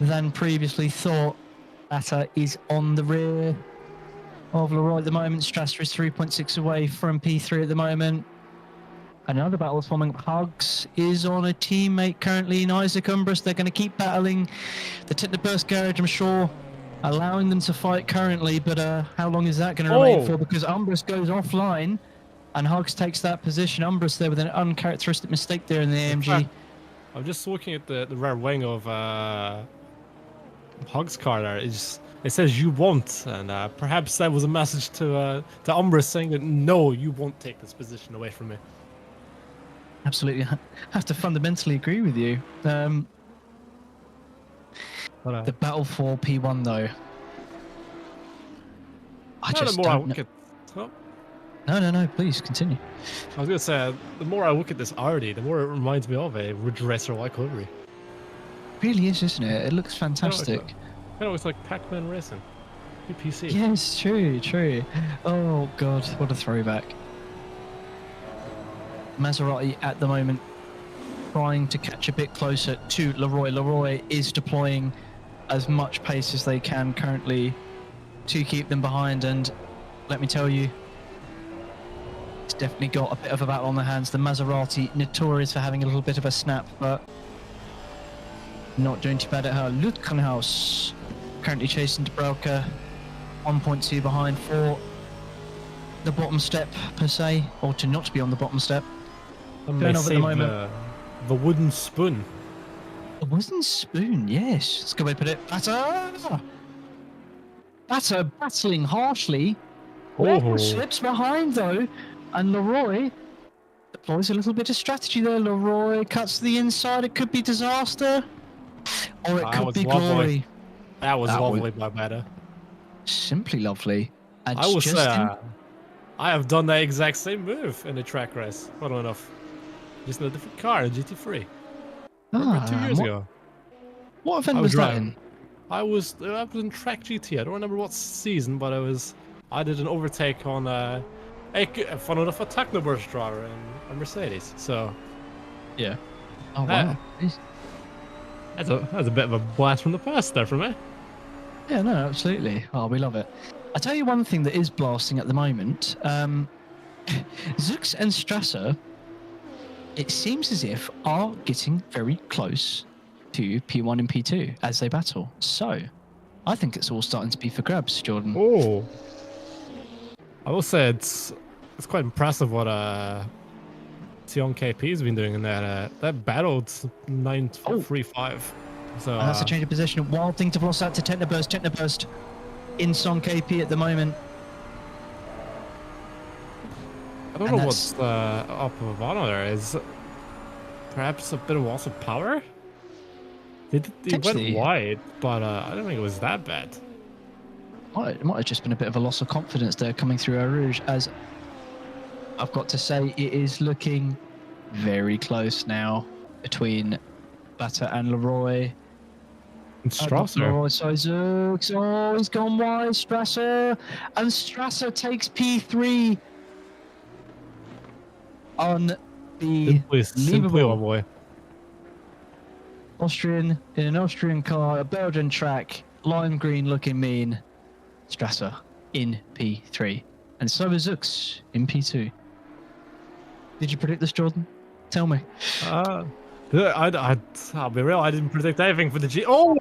than previously thought. Batter is on the rear of Leroy at the moment. Strasser is 3.6 away from P3 at the moment. Another battle is forming. Hugs is on a teammate currently in Isaac Umbris. They're going to keep battling. The Technoburst garage, I'm sure, allowing them to fight currently, but how long is that going to remain for? Because Umbris goes offline and Hugs takes that position. Umbris there with an uncharacteristic mistake there in the AMG. I'm just looking at the rear wing of Hugs' car there. It says you won't, and perhaps that was a message to Umbris saying that no, you won't take this position away from me. Absolutely. I have to fundamentally agree with you. The battle for P1, though. I just don't know. No, please continue. I was going to say, the more I look at this already, the more it reminds me of a Ridge Racer like livery. It really is, isn't it? It looks fantastic. Kind of looks like Pac-Man Racing. PC. Yes, true. Oh, God, what a throwback. Maserati at the moment trying to catch a bit closer to Leroy. Leroy is deploying as much pace as they can currently to keep them behind, and let me tell you, it's definitely got a bit of a battle on their hands. The Maserati, notorious for having a little bit of a snap, but not doing too bad at her. Lutkenhaus currently chasing Dubravka, 1.2 behind for the bottom step per se, or to not be on the bottom step. Going over at the moment. The wooden spoon. The wooden spoon, yes. That's a good way to put it. Batter battling harshly. Slips behind though, and Leroy deploys a little bit of strategy there. Leroy cuts to the inside. It could be disaster, or it could be glory. That was lovely by Batter. Simply lovely. And I will say, I have done that exact same move in a track race. Funnily enough. Just in a different car, a GT3. 2 years ago. What event was that in? I was in Track GT. I don't remember what season, but I did an overtake on funnily enough, a Technoburst driver and a Mercedes. So yeah. Oh wow. That's a bit of a blast from the past there for me. Yeah, no, absolutely. Oh, we love it. I tell you one thing that is blasting at the moment. Zux and Strasser, it seems as if, are getting very close to P1 and P2 as they battle. So, I think it's all starting to be for grabs, Jordan. Oh, I will say it's quite impressive what Tion KP has been doing in that battle. It's 9-3-5. So and that's a change of position. Wild thing to floss out to Technoburst. Technoburst in Son KP at the moment. I don't know what's up with Vano there. Is perhaps a bit of loss of power? It went wide, but I don't think it was that bad. It might have just been a bit of a loss of confidence there coming through Eau Rouge, as I've got to say it is looking very close now between Batter and Leroy. And Strasser. Leroy, oh, he's gone wide, Strasser. And Strasser takes P3 on the Unbelievable boy. Austrian, in an Austrian car, a Belgian track, lime green looking mean. Strasser in P3. And so is Zux in P2. Did you predict this, Jordan? Tell me. I'll be real, I didn't predict anything for the G. Oh!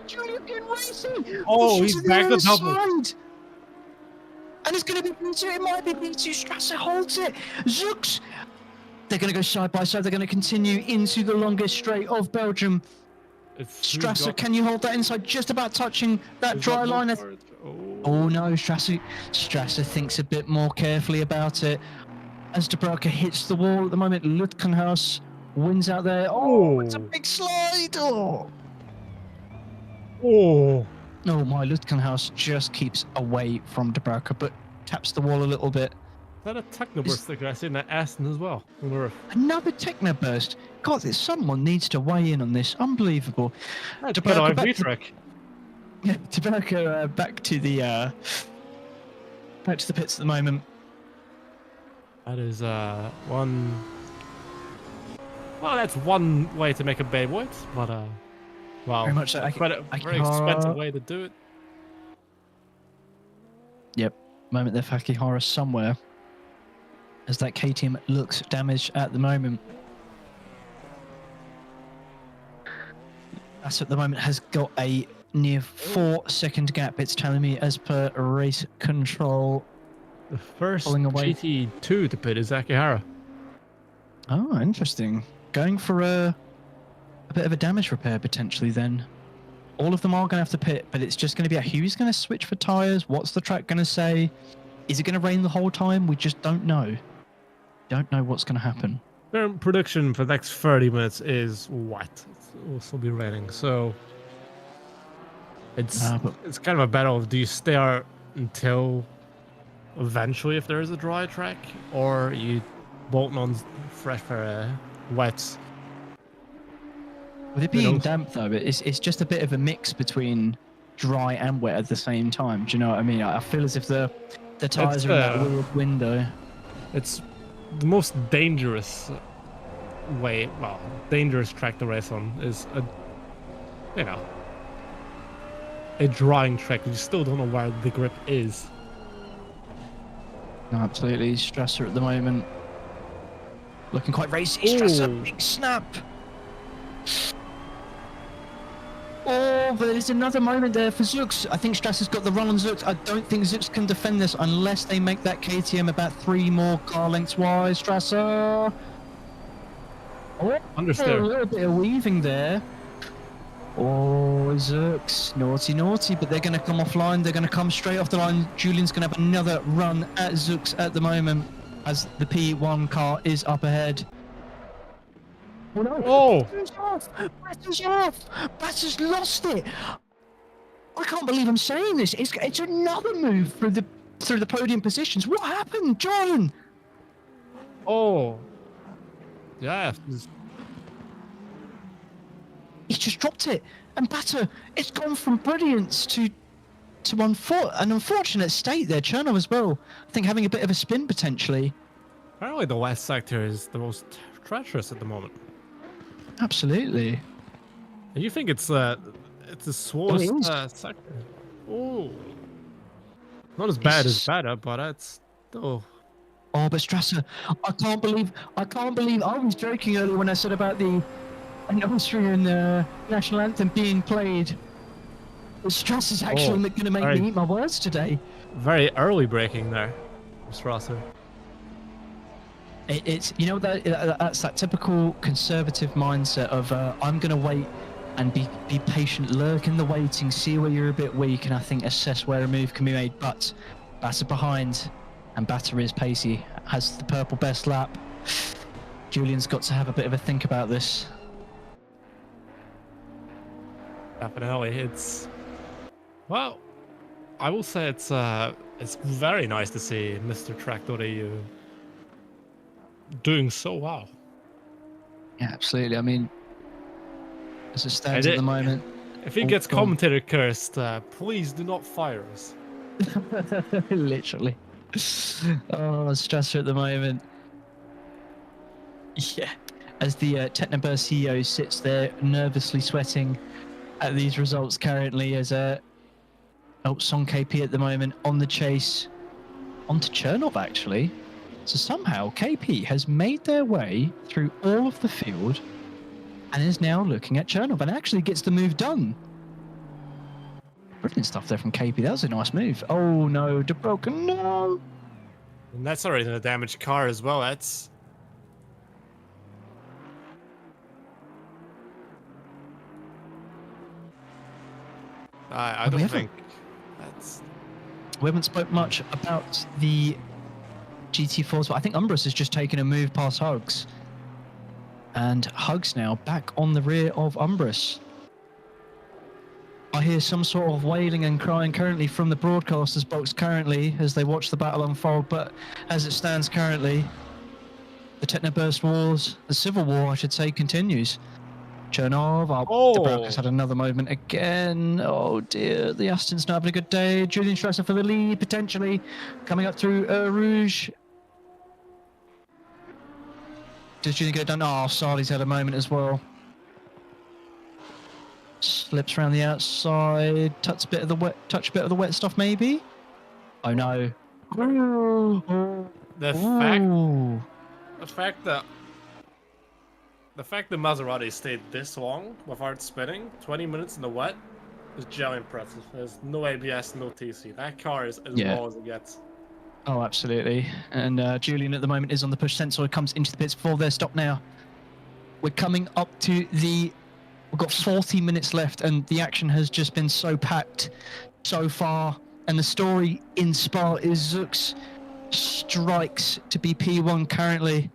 Julian racing! Oh, he's back to double. And it's going to be P2. It might be P2. Strasser holds it. Zux. They're going to go side by side. They're going to continue into the longest straight of Belgium. Strasser, can you hold that inside? Just about touching that dry line. Oh no, Strasser thinks a bit more carefully about it. As Dubravka hits the wall at the moment, Lutkenhaus wins out there. Oh, it's a big slide. Oh my, Lutkenhaus just keeps away from Dubravka, but taps the wall a little bit. Is that a Technoburst sticker I see in that Aston as well? Another Technoburst. God, someone needs to weigh in on this. Unbelievable. Dubravka back to the pits at the moment. That is one. Well, that's one way to make a Bayboy, but wow, very much so. Very expensive way to do it. Yep. Moment there for Akihara somewhere. as that KTM looks damaged at the moment. That's at the moment has got a near 4-second gap, it's telling me, as per race control. The first Pulling away. GT2 to pit is Akihara. Oh, interesting. Going for a bit of a damage repair potentially then. All of them are going to have to pit, but it's just going to be who's going to switch for tyres? What's the track going to say? Is it going to rain the whole time? We just don't know. Don't know what's going to happen. Their prediction for the next 30 minutes is wet. It will still be raining, so it's kind of a battle of, do you stay out until eventually if there is a dry track, or you bolting on fresh for wets? With it being damp though, it's just a bit of a mix between dry and wet at the same time. Do you know what I mean? I feel as if the tyres are in that weird window. It's the most dangerous dangerous track to race on is a drying track. You still don't know where the grip is. Absolutely. Strasser at the moment looking quite racy. Strasser, big snap. Oh, but there's another moment there for Zux. I think Strasser's got the run on Zux. I don't think Zux can defend this unless they make that KTM about 3 more car lengths wide. Strasser. Oh, understood. A little bit of weaving there. Oh, Zux. Naughty, naughty, but they're going to come offline. They're going to come straight off the line. Julian's going to have another run at Zux at the moment as the P1 car is up ahead. Oh no! Oh! Batter's off! Batter's lost it! I can't believe I'm saying this. It's another move through the podium positions. What happened, John? Oh, yeah. He just dropped it, and Batter, it's gone from brilliance to an unfortunate state there. Cherno as well. I think having a bit of a spin potentially. Apparently, the west sector is the most treacherous at the moment. Absolutely. And you think it's the slowest sector? Oh, not as bad as Batter, but it's still. Oh, but Strasser, I can't believe I was joking earlier when I said about the Austrian national anthem being played. But Strasser's actually going to make me eat my words today. Very early breaking there, Strasser. It's that's that typical conservative mindset of I'm going to wait and be patient, lurk in the waiting, see where you're a bit weak, and I think assess where a move can be made. But Batter behind, and Batter is pacey, has the purple best lap. Julian's got to have a bit of a think about this. Definitely, well, I will say it's very nice to see Mr. Tracc.eu doing so well. Yeah, absolutely. I mean, as it stands at the moment, if he gets commentator cursed, please do not fire us. Literally. Oh, Strasser at the moment. Yeah, as the Technoburst CEO sits there nervously sweating at these results currently, as Song KP at the moment on the chase onto Chernov actually. So somehow KP has made their way through all of the field and is now looking at Chernov and actually gets the move done. Brilliant stuff there from KP. That was a nice move. Oh no, DeBroken, no! And that's already in a damaged car as well. That's... I don't think that's... We haven't spoke much about the GT4s, but I think Umbris has just taken a move past Hugs. And Hugs now back on the rear of Umbris. I hear some sort of wailing and crying currently from the broadcaster's box currently as they watch the battle unfold, but as it stands currently, the Technoburst wars, the civil war I should say, continues. Chernov, DeBrock has had another moment again. Oh dear, the Aston's not having a good day. Julian Strasser for the lead, potentially coming up through Rouge. Does Julian get it done? Oh, Sardi's had a moment as well. Slips around the outside, touch a bit of the wet stuff maybe. Oh no. the fact Ooh. the fact that Maserati stayed this long without spinning, 20 minutes in the wet, is genuinely impressive. There's no ABS, no TC. That car is as Yeah. raw as it gets. Oh, absolutely. And Julian at the moment is on the push sensor. Comes into the pits before their stop now. We're coming up to the... We've got 40 minutes left, and the action has just been so packed so far. And the story in Spa is Zux strikes to be P1 currently,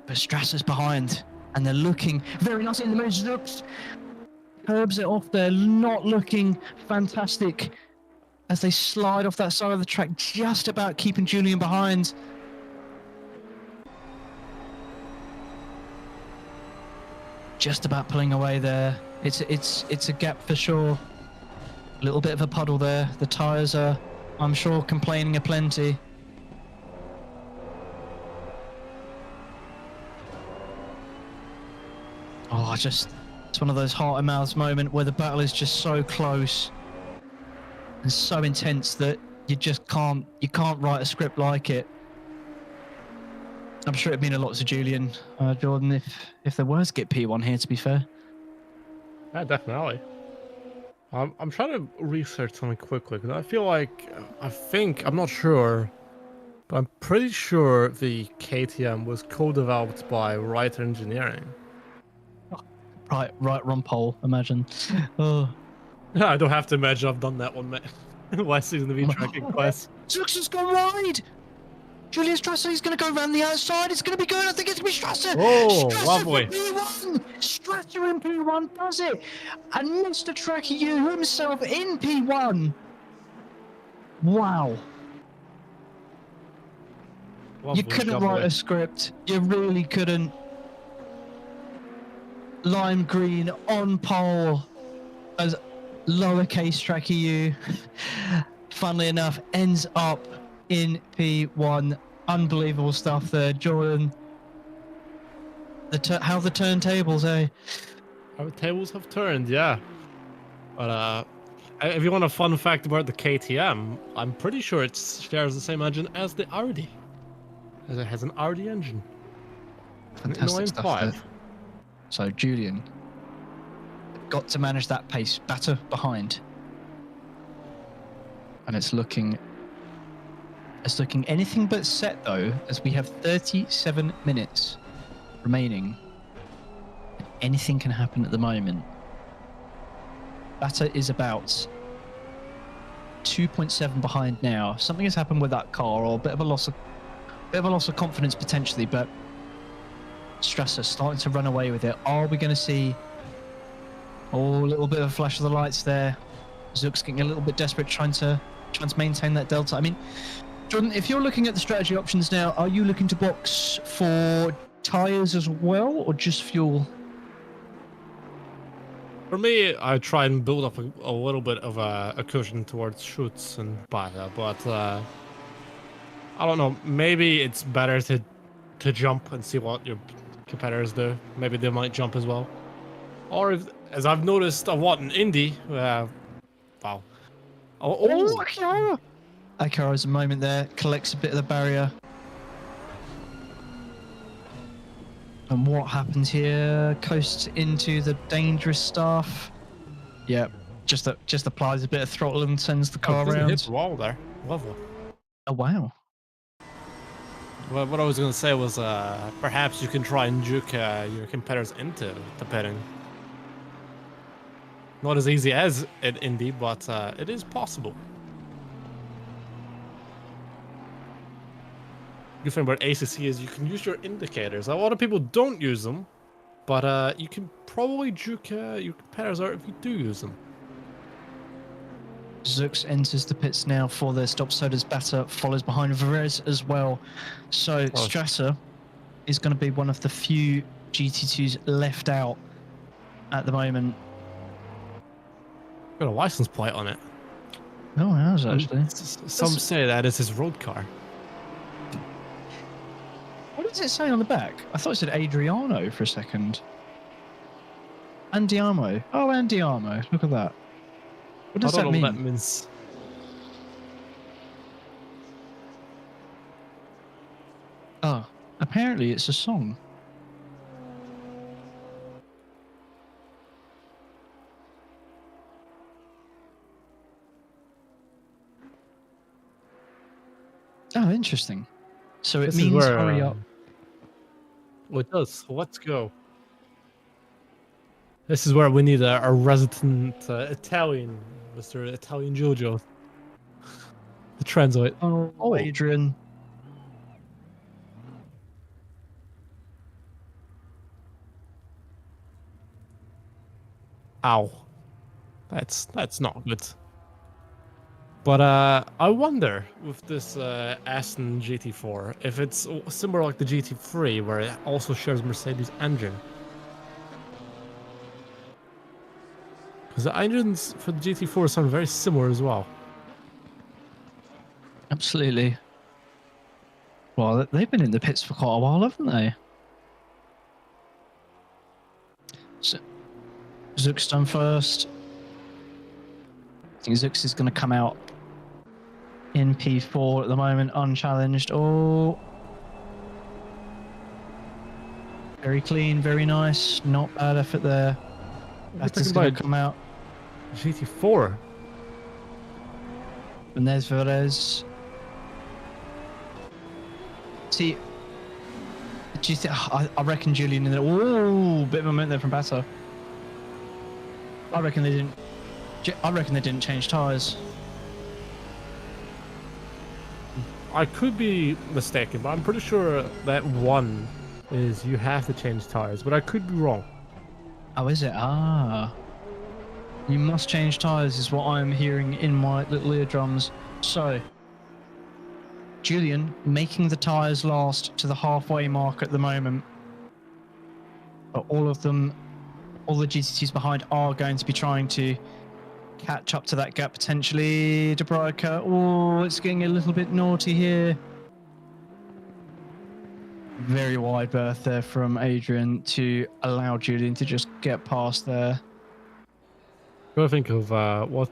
but Strasser's behind, and they're looking very nice in the moves. Zux curbs it off there, not looking fantastic as they slide off that side of the track, just about keeping Julian behind. Just about pulling away there. It's a gap for sure. A little bit of a puddle there. The tyres are, I'm sure, complaining aplenty. Oh, it's one of those heart and mouths moment where the battle is just so close and so intense that you can't write a script like it. I'm sure it'd mean a lot to Julian, Jordan, if there was get P1 here, to be fair. Yeah, definitely. I'm trying to research something quickly because I'm not sure, but I'm pretty sure the KTM was co-developed by Wright Engineering. Right, Ron Pole, imagine. Oh. I don't have to imagine I've done that one, mate. Last season of E-Tracking Quest. Zux has gone wide! Julian Strasser, he's going to go around the outside. It's going to be good. I think it's going to be Strasser. Oh, Strasser lovely. for P1. Strasser in P1 does it. And Mr. tracc.eu himself in P1. Wow. Lovely, you couldn't write a script. You really couldn't. Lime green on pole as lowercase tracc.eu. Funnily enough, ends up in P1. Unbelievable stuff there, Jordan. How the turntables, eh? How the tables have turned, yeah. But if you want a fun fact about the KTM, I'm pretty sure it shares the same engine as the Audi. As it has an Audi engine. Fantastic stuff there. So Julian got to manage that pace, batter behind. And it's looking anything but set though, as we have 37 minutes remaining. Anything can happen at the moment. Batter is about 2.7 behind now. Something has happened with that car, or a bit of a loss of confidence potentially, but Strasser starting to run away with it. Are we going to see a little bit of a flash of the lights there? Zook's getting a little bit desperate, trying to maintain that delta. I mean, Jordan, if you're looking at the strategy options now, are you looking to box for tyres as well, or just fuel? For me, I try and build up a little bit of a cushion towards shoots and batter, but I don't know. Maybe it's better to jump and see what your competitors do. Maybe they might jump as well. Or if, as I've noticed a lot in Indy, wow. Oh, Akira! Akira's a moment there, collects a bit of the barrier. And what happens here? Coasts into the dangerous stuff. Yeah, just applies a bit of throttle and sends the car around. Hit the wall there. Lovely. Oh, wow. Well, what I was going to say was perhaps you can try and juke your competitors into the pitting. Not as easy as in Indy, but it is possible. The good thing about ACC is you can use your indicators. A lot of people don't use them, but you can probably juke your competitors out if you do use them. Zux enters the pits now for their stop. So does Batter, follows behind Verez as well. So Strasser is going to be one of the few GT2s left out at the moment. Got a license plate on it. Oh, it has actually. Some say that is his road car. What does it say on the back? I thought it said Adriano for a second. Andiamo. Oh, Andiamo. Look at that. What does that mean? What that means. Oh, apparently it's a song. Oh, interesting. So it This is means where. hurry up. Well, it does. So let's go. This is where we need a resident Italian, Mr. Italian Jojo, to translate. Oh, Adrian. Ow. That's not good. But I wonder with this Aston GT4 if it's similar like the GT3 where it also shares Mercedes engine. Because the engines for the GT4 sound very similar as well. Absolutely. Well, they've been in the pits for quite a while, haven't they? So, Zook's done first. I think Zooks is going to come out in P4 at the moment, unchallenged. Oh. Very clean, very nice. Not bad effort there. That's going to come out. GT4. And there's Perez. See, do you think? I reckon Julian. Oh, bit of momentum there from Batter. I reckon they didn't change tyres. I could be mistaken, but I'm pretty sure that one is you have to change tires, but I could be wrong. Oh, is it? Ah. You must change tyres is what I'm hearing in my little eardrums. So, Julian making the tyres last to the halfway mark at the moment. But all of them, all the GT2s behind are going to be trying to catch up to that gap potentially. De Bryker, oh, it's getting a little bit naughty here. Very wide berth there from Adrian to allow Julian to just get past there. Gotta think of what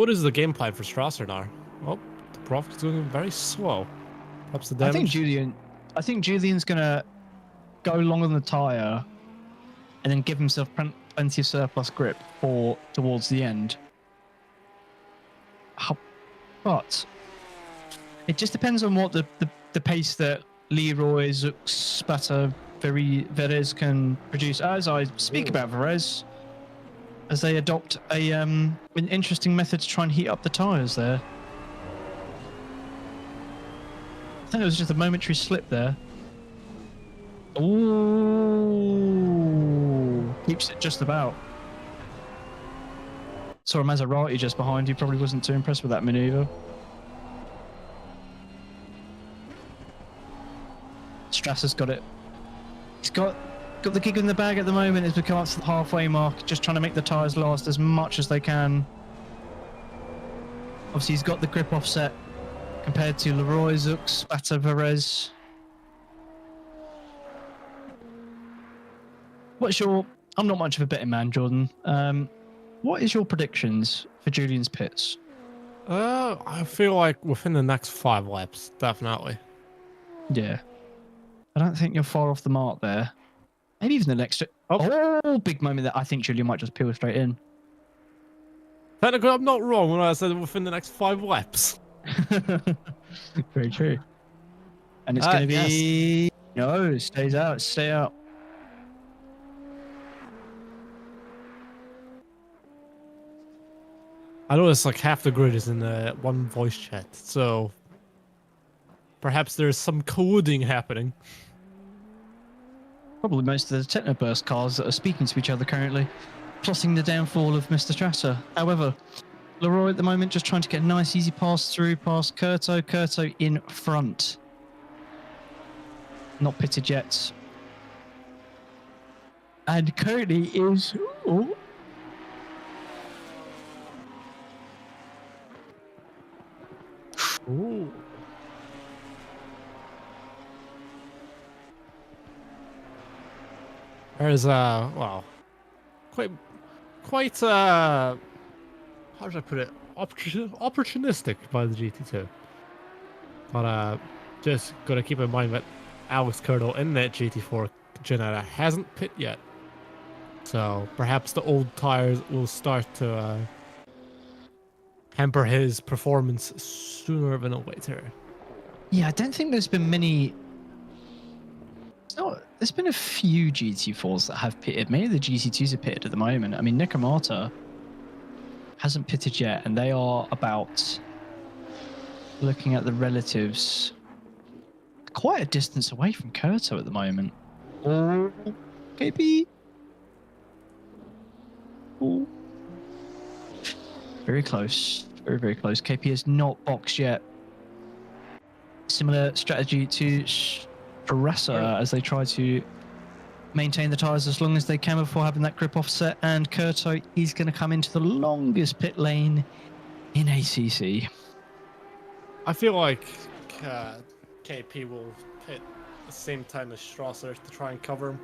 is the game plan for Strasser now? Well, the Prof is doing very slow. Perhaps the damage. I think Julian's gonna go long on the tire and then give himself plenty of surplus grip for towards the end. But it just depends on what the pace that Leroy, Zooks, Spatter, Perez can produce. As I speak about Perez, as they adopt an interesting method to try and heat up the tyres there. I think it was just a momentary slip there. Ooh, keeps it just about. Saw a Maserati just behind. He probably wasn't too impressed with that maneuver. Strasser's got it. He's got the gig in the bag at the moment as we come up to the halfway mark, just trying to make the tyres last as much as they can. Obviously, he's got the grip offset compared to Leroy, Zooks, Spatter, Perez. I'm not much of a betting man, Jordan. What is your predictions for Julian's pits? I feel like within the next 5 laps, definitely. Yeah. I don't think you're far off the mark there. Maybe even the next... Oh, big moment that I think Julian might just peel straight in. Technically, I'm not wrong when I said within the next 5 laps. Very true. And it's going to be... Yes. No, stay out. I know it's like half the grid is in one voice chat, so perhaps there's some coding happening. Probably most of the Technoburst cars that are speaking to each other currently, plotting the downfall of Mr. Strasser. However, Leroy at the moment just trying to get a nice easy pass through past Curto. Curto in front. Not pitted yet. And currently is... Oh. Ooh. There's well, quite how should I put it? Opportunistic by the GT2. But Just gotta keep in mind that Alex Curto in that GT4 Janetta hasn't pit yet. So perhaps the old tires will start to hamper his performance sooner than later. Yeah, I don't think there's been many. There's been a few GT4s that have pitted. Many of the GT2s are pitted at the moment. I mean, Nakamata hasn't pitted yet, and they are about, looking at the relatives, quite a distance away from Kurto at the moment. Oh, KP. Oh. Very close. Very, very close. KP has not boxed yet. Similar strategy to Corsa as they try to maintain the tyres as long as they can before having that grip offset. And Kurto is going to come into the longest pit lane in ACC. I feel like KP will pit at the same time as Strasser to try and cover him.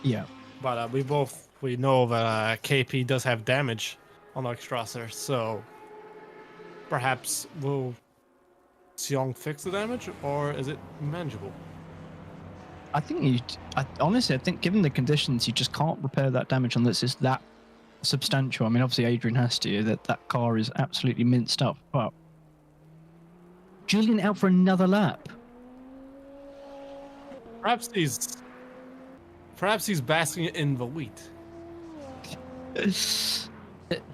Yeah. But we know that KP does have damage on Strasser, so perhaps will Xiong fix the damage, or is it manageable? I think honestly, I think given the conditions, you just can't repair that damage unless it's that substantial. I mean, obviously Adrian has to. That car is absolutely minced up. But Julian out for another lap. Perhaps he's basking in the wheat.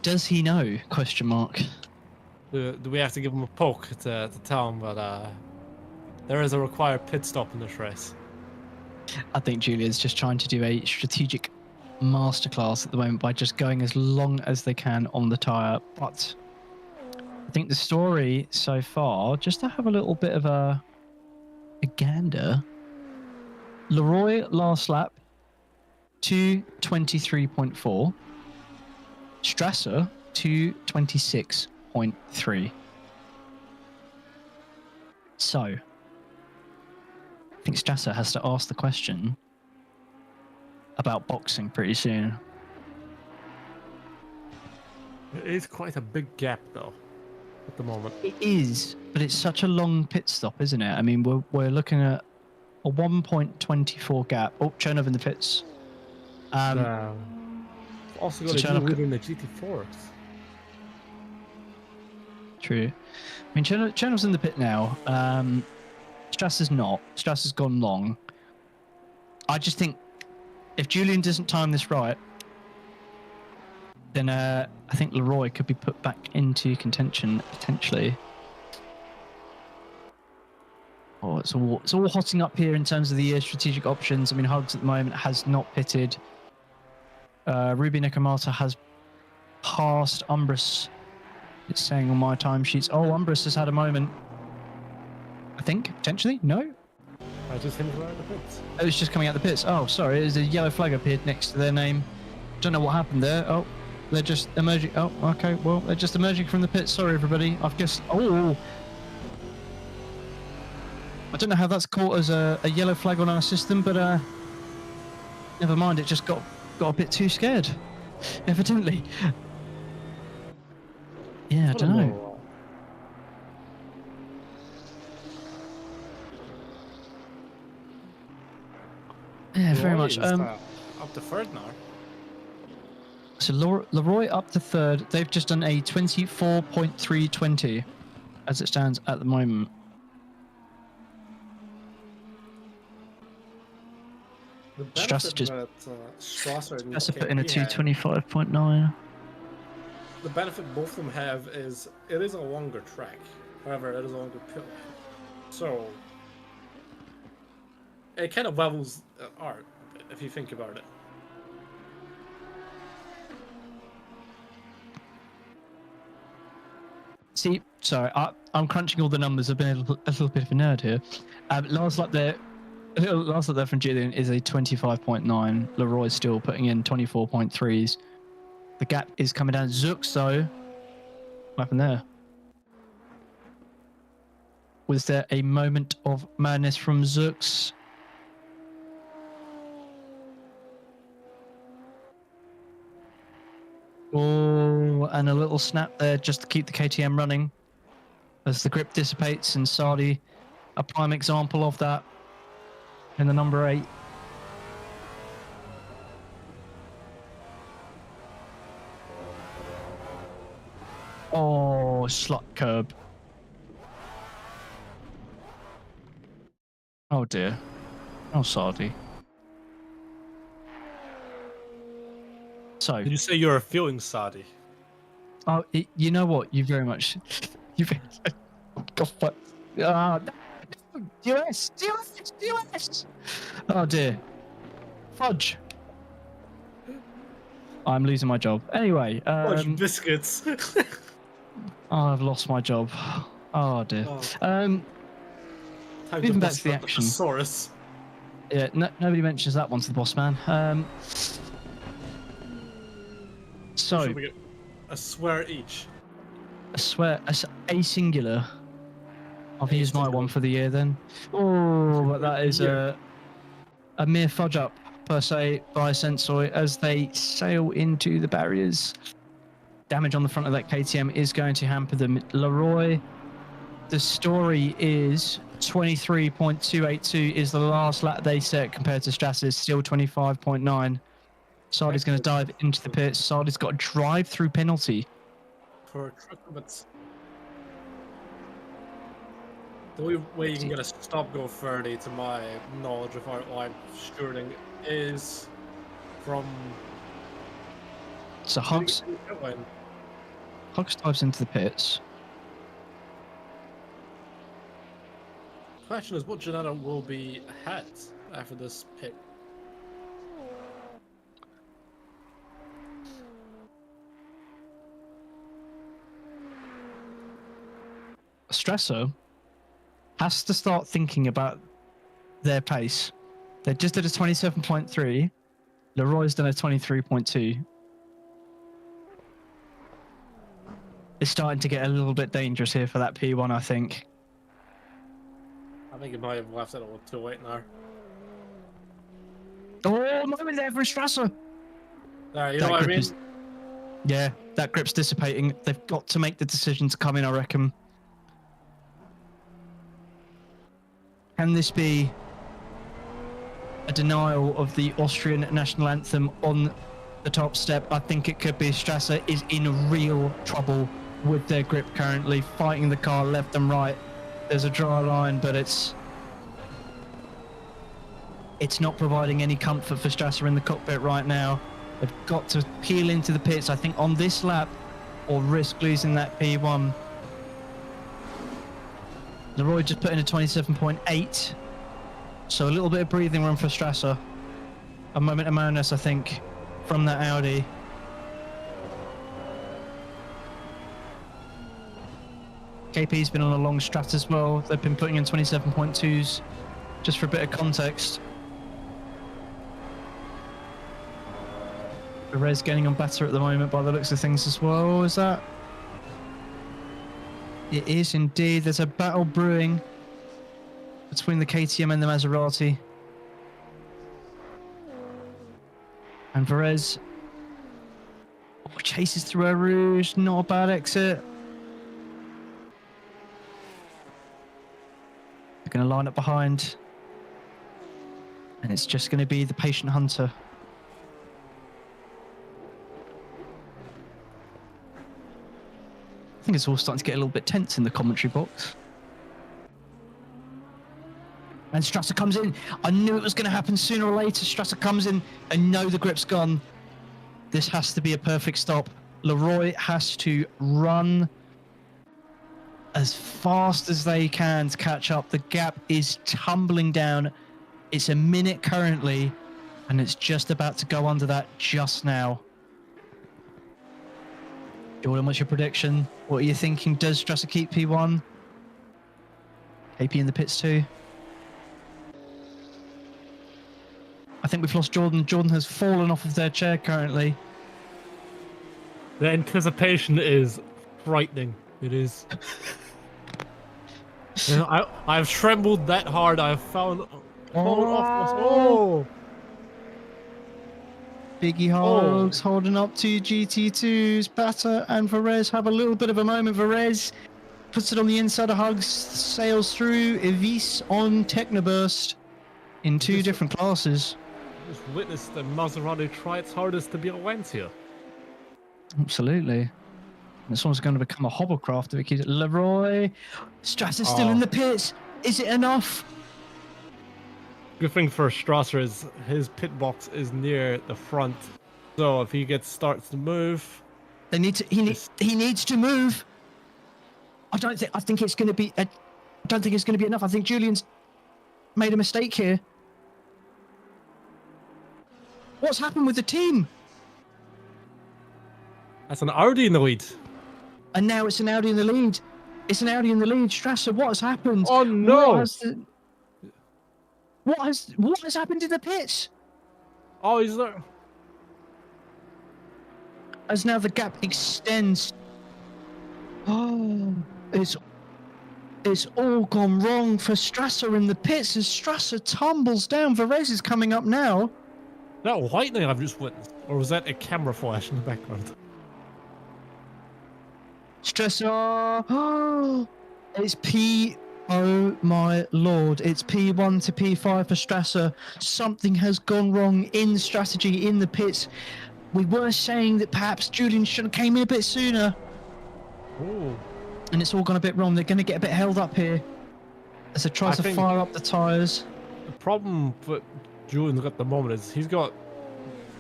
Does he know? Question mark. Do we have to give him a poke to tell him that there is a required pit stop in this race? I think Julian's just trying to do a strategic masterclass at the moment by just going as long as they can on the tyre. But I think the story so far, just to have a little bit of a gander, Leroy last lap, 2:23.4. Strasser, 2:26.3. So, I think Strasser has to ask the question about boxing pretty soon. It is quite a big gap, though, at the moment. It is, but it's such a long pit stop, isn't it? I mean, we're looking at a 1.24 gap. Oh, Chernov in the pits. Also got to do in the GT4s. True. I mean, Chernov's in the pit now. Strasser's not. Strasser's gone long. I just think if Julian doesn't time this right, then I think Leroy could be put back into contention potentially. Oh, it's all hotting up here in terms of the strategic options. I mean, Hugs at the moment has not pitted. Ruby Nakamata has passed Umbrus. It's saying on my timesheets. Oh, Umbrus has had a moment. I think potentially. No. I just him coming out of the pits. It was just coming out the pits. Oh, sorry. There's a yellow flag appeared next to their name. Don't know what happened there. Oh, they're just emerging. Oh, okay. Well, they're just emerging from the pits. Sorry, everybody. I've just. Oh. I don't know how that's caught as a yellow flag on our system, but never mind. It just got a bit too scared, evidently. Yeah, I don't know. Yeah, very much. Up to third now. So Leroy up to third. They've just done a 24.320 as it stands at the moment. Strasser put in a 225.9. The benefit both of them have is it is a longer track. However, it is a longer pit lane. So it kind of levels art if you think about it. See, sorry, I'm crunching all the numbers. I've been a little bit of a nerd here. Last lap there from Julian is a 25.9. Leroy's still putting in 24.3s. The gap is coming down. Zux, though. What happened there? Was there a moment of madness from Zux? Oh, and a little snap there just to keep the KTM running as the grip dissipates and Sardi a prime example of that in the number 8. Oh, slut curb. Oh dear. Oh, Sardi. So. Did you say you're feeling Saudi? Oh, you know what? You very much. You. God, fuck. US. Oh dear. Fudge. I'm losing my job. Anyway. Fudge biscuits. Oh, I've lost my job. Oh dear. Time moving back to the action. Thesaurus. Yeah, nobody mentions that one to the boss man. So we get a swear each. I swear, a singular. I've used my one for the year then. Oh, but that is a mere fudge up per se by Sensoi as they sail into the barriers. Damage on the front of that KTM is going to hamper them. Leroy, the story is 23.282 is the last lap they set compared to Strasser's still 25.9. Sardi's going to dive into the pits. Sardi's got a drive-through penalty. For truckers. The only way you can get a stop-go 30, to my knowledge of how I'm shooting, is from... So Hugs dives into the pits. The question is, what Janetta will be ahead after this pit? Strasser has to start thinking about their pace. They just did a 27.3. Leroy's done a 23.2. It's starting to get a little bit dangerous here for that P1, I think. I think it might have left it a little too late now. Oh, moment there for Strasser. There, you know what I mean? Yeah, that grip's dissipating. They've got to make the decision to come in, I reckon. Can this be a denial of the Austrian national anthem on the top step? I think it could be. Strasser is in real trouble with their grip currently, fighting the car left and right. There's a dry line, but it's not providing any comfort for Strasser in the cockpit right now. They've got to peel into the pits, I think, on this lap, or risk losing that P1. Leroy just put in a 27.8, so a little bit of breathing room for Strasser. A moment of madness, I think, from that Audi. KP's been on a long strat as well. They've been putting in 27.2s, just for a bit of context. Perez getting on better at the moment by the looks of things as well, is that? It is indeed. There's a battle brewing between the KTM and the Maserati. And Perez chases through a Rouge, not a bad exit. They're going to line up behind. And it's just going to be the patient hunter. I think it's all starting to get a little bit tense in the commentary box. And Strasser comes in. I knew it was going to happen sooner or later. Strasser comes in and know the grip's gone. This has to be a perfect stop. Leroy has to run as fast as they can to catch up. The gap is tumbling down. It's a minute currently, and it's just about to go under that just now. Jordan, what's your prediction? What are you thinking? Does Strasser keep P1? KP in the pits too? I think we've lost Jordan. Jordan has fallen off of their chair currently. The anticipation is frightening. It is. You know, I've trembled that hard. I've fallen off. Oh! Biggie Hogs holding up to GT2s. Batter and Varese have a little bit of a moment. Varese puts it on the inside of Hugs, sails through. Evis on Technoburst in two different classes. Just witnessed the Maserati try its hardest to be a Lancia. Absolutely. This one's going to become a hovercraft if it keeps it. Leroy. Strasser's still in the pits. Is it enough? Good thing for Strasser is his pit box is near the front. So if he starts to move, he needs to move. I think it's going to be enough. I think Julian's made a mistake here. What's happened with the team? That's an Audi in the lead. And now it's an Audi in the lead. It's an Audi in the lead. Strasser, what has happened? Oh no! What has happened in the pits? Oh, he's there. As now the gap extends. Oh, it's all gone wrong for Strasser in the pits as Strasser tumbles down. Varese is coming up now. That lightning I've just witnessed, or was that a camera flash in the background? Strasser. Oh, it's P. Oh my lord! It's P1 to P5 for Strasser. Something has gone wrong in strategy in the pits. We were saying that perhaps Julian should have came in a bit sooner. Ooh. And it's all gone a bit wrong. They're going to get a bit held up here as they try to fire up the tyres. The problem with Julian's at the moment is he's got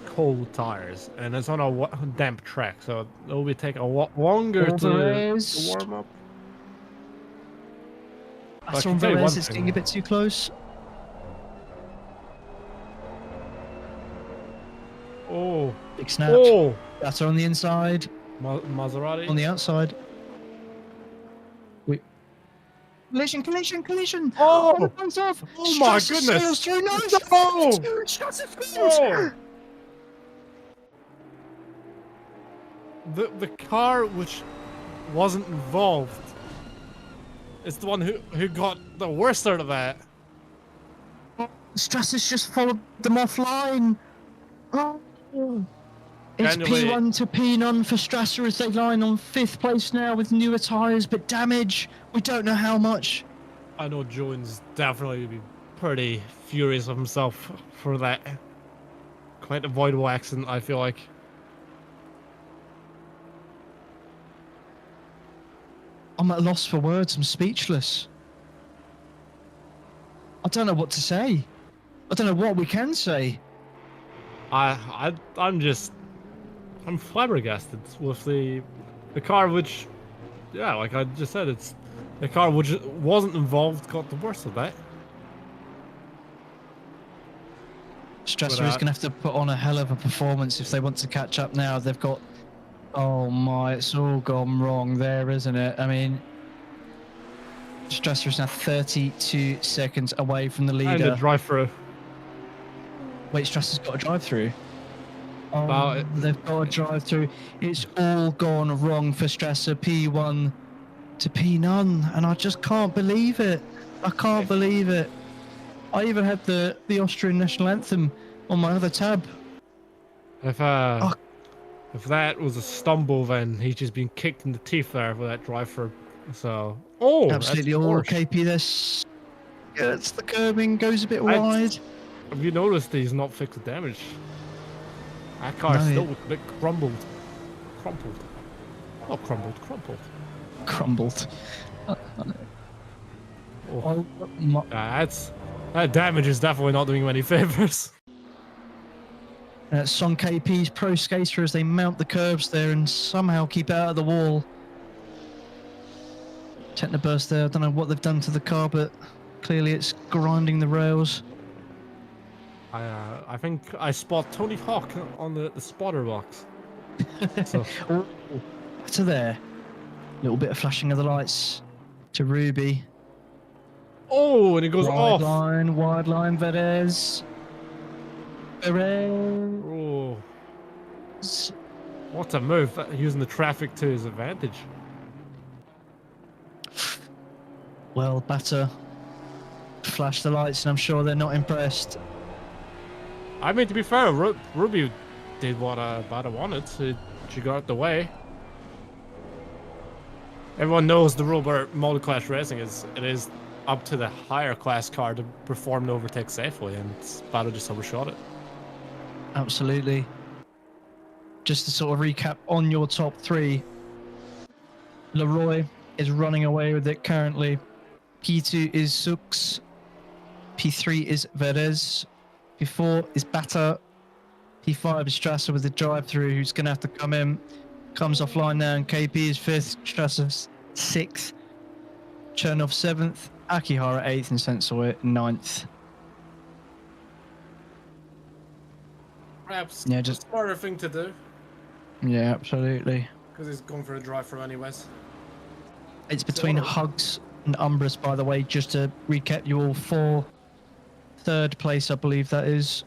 cold tyres and it's on a damp track, so it'll be taking a lot longer to warm up. That's on Varese, it's getting a bit too close. Oh. Big snap. Oh. That's on the inside. Maserati. On the outside. Collision! Oh! Off. Oh my goodness! Through. No! Oh! Oh! The car which wasn't involved is the one who got the worst out of that. Strasser's just followed them offline. Oh. It's P1 to P9 for Strasser as they line on 5th place now with newer tyres, but damage, we don't know how much. I know Julian's definitely be pretty furious of himself for that quite avoidable accident, I feel like. I'm at a loss for words, I'm speechless. I don't know what to say. I don't know what we can say. I'm flabbergasted with the car which, yeah, like I just said, it's the car which wasn't involved got the worst of that. Strasser is going to have to put on a hell of a performance if they want to catch up now. They've got, oh my, it's all gone wrong there, isn't it? I mean, Strasser is now 32 seconds away from the leader. And a drive-through. Wait, Strasser's got a drive-through. Oh, they've got a drive-through. It's all gone wrong for Strasser. P1 to P9, and I just can't believe it. I can't believe it. I even had the Austrian national anthem on my other tab. If that was a stumble, then he's just been kicked in the teeth there for that drive-through. So, absolutely all KP. This gets the curbing, goes a bit wide. Have you noticed that he's not fixed the damage? That car still looks a bit crumpled. Not crumbled, crumpled. That damage is definitely not doing him any favors. Son KP's pro skater as they mount the curbs there and somehow keep out of the wall. Technoburst there, I don't know what they've done to the car, but clearly it's grinding the rails. I think I spot Tony Hawk on the spotter box. So. To there. Little bit of flashing of the lights to Ruby. Oh, and it goes off. Wide line, Perez. Oh. What a move, using the traffic to his advantage. Well, Batter flashed the lights and I'm sure they're not impressed. I mean, to be fair, Ruby did what Batter wanted. She got out the way. Everyone knows the rule where multi-class racing is it is up to the higher class car to perform the overtake safely, and Battle just overshot it. Absolutely. Just to sort of recap on your top three, Leroy is running away with it currently. P2 is Sux. P3 is Verez. P4 is Bata. P5 is Strasser with the drive-through, who's going to have to come in. Comes offline now, and KP is 5th, Strasser 6th, Chernov 7th, Akihara 8th, and Sensor 9th. Perhaps Yeah, a just smarter thing to do, yeah, absolutely. because he's going for a drive-through anyways. It's between Hugs and Umbrus, by the way, just to recap you all for third place, I believe that is.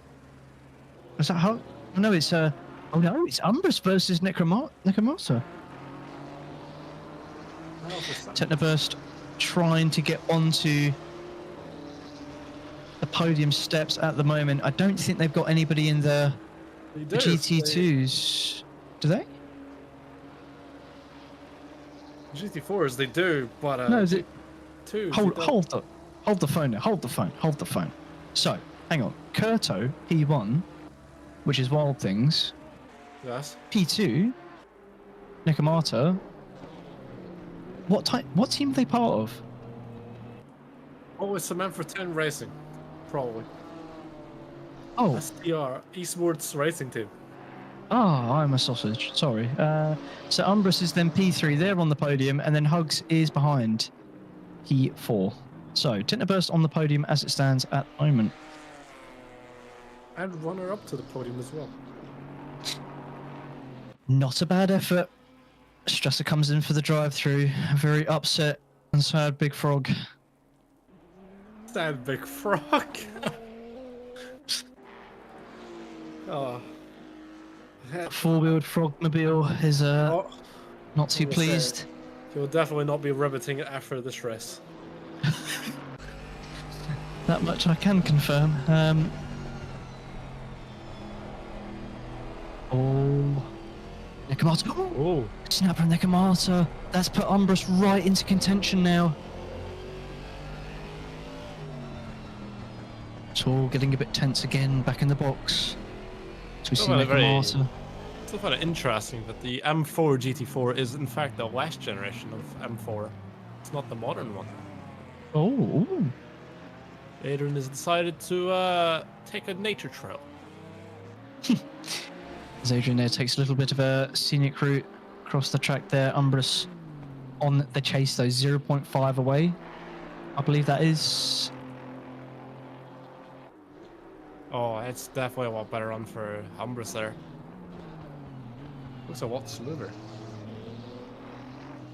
Is that Hug? No, it's oh no, it's Umbrus versus Necromata. Technoburst trying to get onto the podium steps at the moment. I don't think they've got anybody in the GT2s. Do they? GT4s, they do, but no, is it? Two. Hold the phone now. Hold the phone. So, hang on. Kurto, P1, which is Wild Things. Yes. P2, Nekomata. What team are they part of? Oh, it's Cement for 10 Racing, probably. Oh. STR, Eastwards Racing Team. Ah, I'm a sausage. Sorry. So Umbrus is then P3. They're on the podium, and then Hugs is behind P4. So Technoburst on the podium as it stands at the moment. And runner up to the podium as well. Not a bad effort. Strasser comes in for the drive-through. Very upset and sad, Big Frog. Sad Big Frog. Oh. Four-wheeled Frogmobile is not too pleased. He'll definitely not be riveting after this race. That much I can confirm. Oh, Nekomata! Oh, Snap from Nekomata. That's put Umbrus right into contention now. It's all getting a bit tense again back in the box. So we see Nekomata. It's kind of interesting that the M4 GT4 is in fact the last generation of M4. It's not the modern one. Oh. Adrian has decided to take a nature trail. As Adrian there takes a little bit of a scenic route across the track there. Umbrus on the chase though, 0.5 away. I believe that is. Oh, it's definitely a lot better run for Umbrus there. Looks a lot smoother.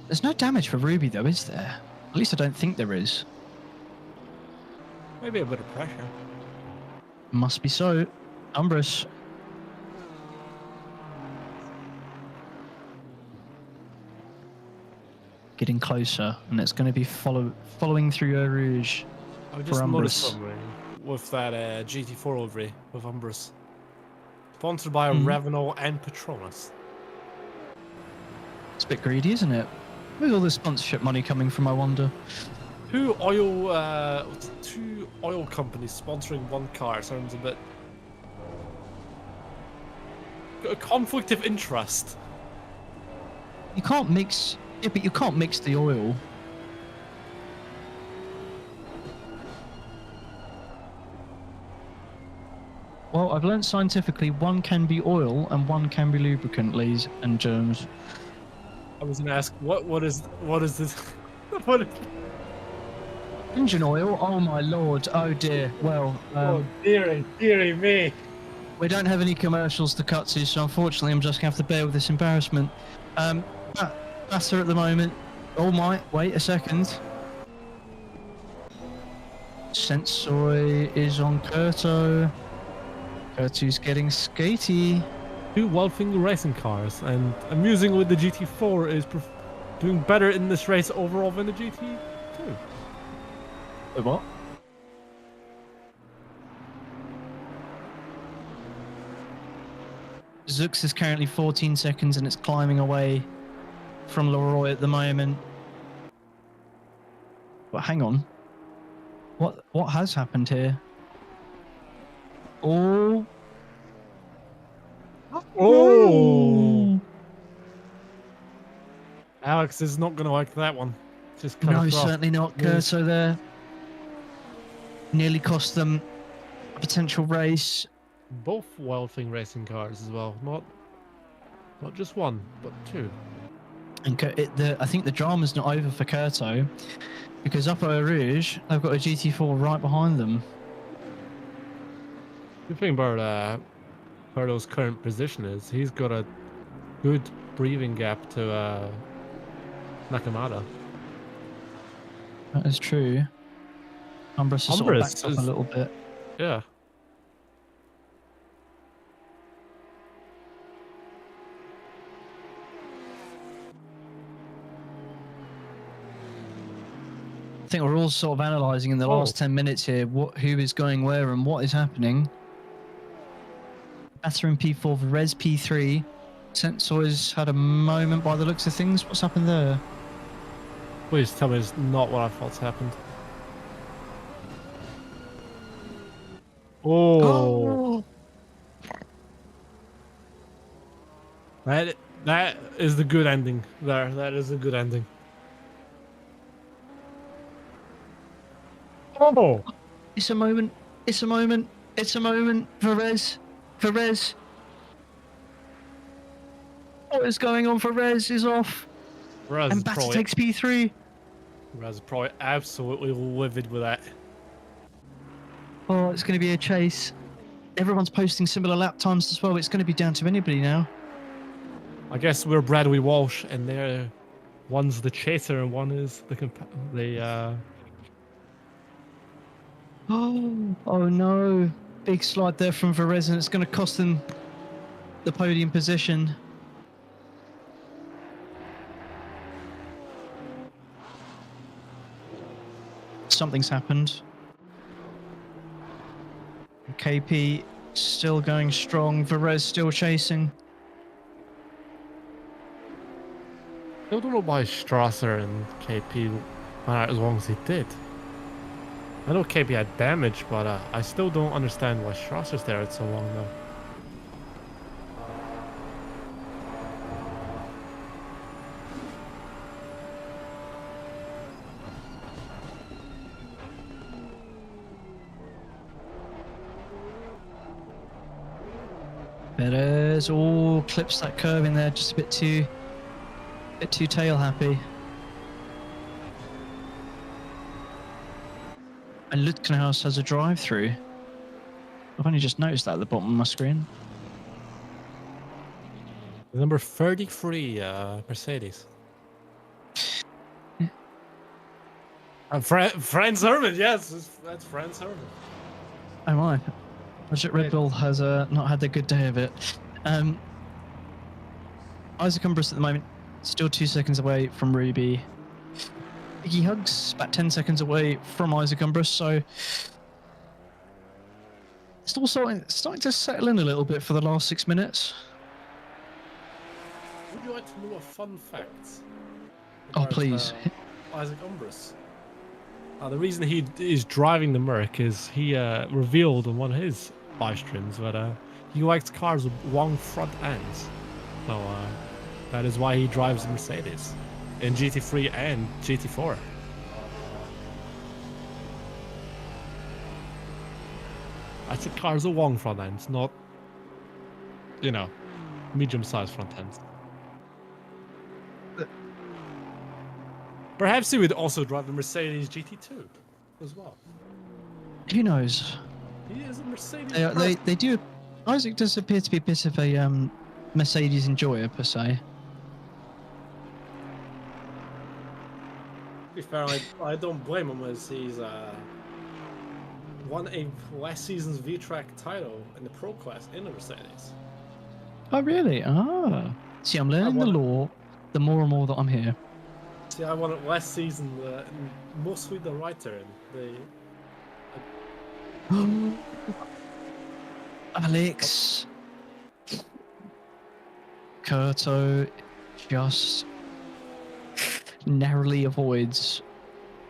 There's no damage for Ruby though, is there? At least I don't think there is. Maybe a bit of pressure. Must be so. Umbrus. Getting closer, and it's going to be following through Eau Rouge I for just noticed Umbrus. something with that GT4 livery with Umbrus. Sponsored by Revenant and Patronus. It's a bit greedy, isn't it? Where's all this sponsorship money coming from, I wonder? Two oil companies sponsoring one car sounds a bit... a conflict of interest. You can't mix... Yeah, but you can't mix the oil. Well, I've learned scientifically one can be oil and one can be lubricant, ladies and germs. I was gonna ask, what is this? What is... Engine oil? Oh my lord, oh dear. Well, oh dearie me. We don't have any commercials to cut to, so unfortunately I'm just going to have to bear with this embarrassment. Batter at the moment. Oh my, wait a second. Sensoi is on Kurto. Kurto's getting skatey. Two Wildfinger racing cars, and amusingly the GT4 is doing better in this race overall than the GT2. Wait, what? Zux is currently 14 seconds and it's climbing away from Leroy at the moment. But hang on. What has happened here? Oh. Oh! Alex is not going to like that one. Just cut No, across. certainly not. Curto there. Nearly cost them a potential race. Both Wildfing racing cars as well. Not just one, but two. And I think the drama's not over for Curto, because up at Eau Rouge, they've got a GT4 right behind them. The thing about Curto's current position is he's got a good breathing gap to Nakamura. That is true. Umbris has sort of backed up a little bit. Yeah. I think we're all sort of analysing in the last 10 minutes here who is going where and what is happening. Battering P4 for Res P3. Sensor's had a moment by the looks of things. What's happened there? Please tell me it's not what I thought's happened. Oh. That is the good ending there. That is a good ending. Oh. It's a moment. It's a moment. It's a moment for Res. For Res. What is going on for Res is off. Res and Batter takes P3. Res is probably absolutely livid with that. Oh, it's going to be a chase. Everyone's posting similar lap times as well. It's going to be down to anybody now. I guess we're Bradley Walsh, and they're one's the chaser and one is the Oh no. Big slide there from Perez, and it's going to cost them the podium position. Something's happened. KP still going strong. Perez still chasing. I don't know why Strasser and KP went out as long as he did. I know KP had damage, but I still don't understand why Strasser's there at so long though. Perez, clips that curve in there just a bit too tail happy. And Lutkenhaus has a drive-through. I've only just noticed that at the bottom of my screen. Number 33, Mercedes. Franz Hermann, yes, that's Franz Hermann. Oh my. Project Red Bull has not had a good day of it. Isaac Umbris at the moment, still 2 seconds away from Ruby. Iggy Hugs about 10 seconds away from Isaac Umbris, so it's all starting to settle in a little bit for the last 6 minutes. Would you like to know a fun fact? Oh, please. Isaac Umbris. The reason he is driving the Merc is he revealed on one of his live streams that he likes cars with long front ends. So that is why he drives a Mercedes in GT3 and GT4. I said cars with long front ends, not, medium-sized front ends. Perhaps he would also drive the Mercedes GT2 as well. Who knows? He is a Mercedes. They do. Isaac does appear to be a bit of a Mercedes enjoyer per se. To be fair, I don't blame him as he's won a last season's VTrack title in the Pro class in the Mercedes. Oh really? See, I'm learning the law the more and more that I'm here. See, I won it last season, mostly the right turn. Alex. Curto just narrowly avoids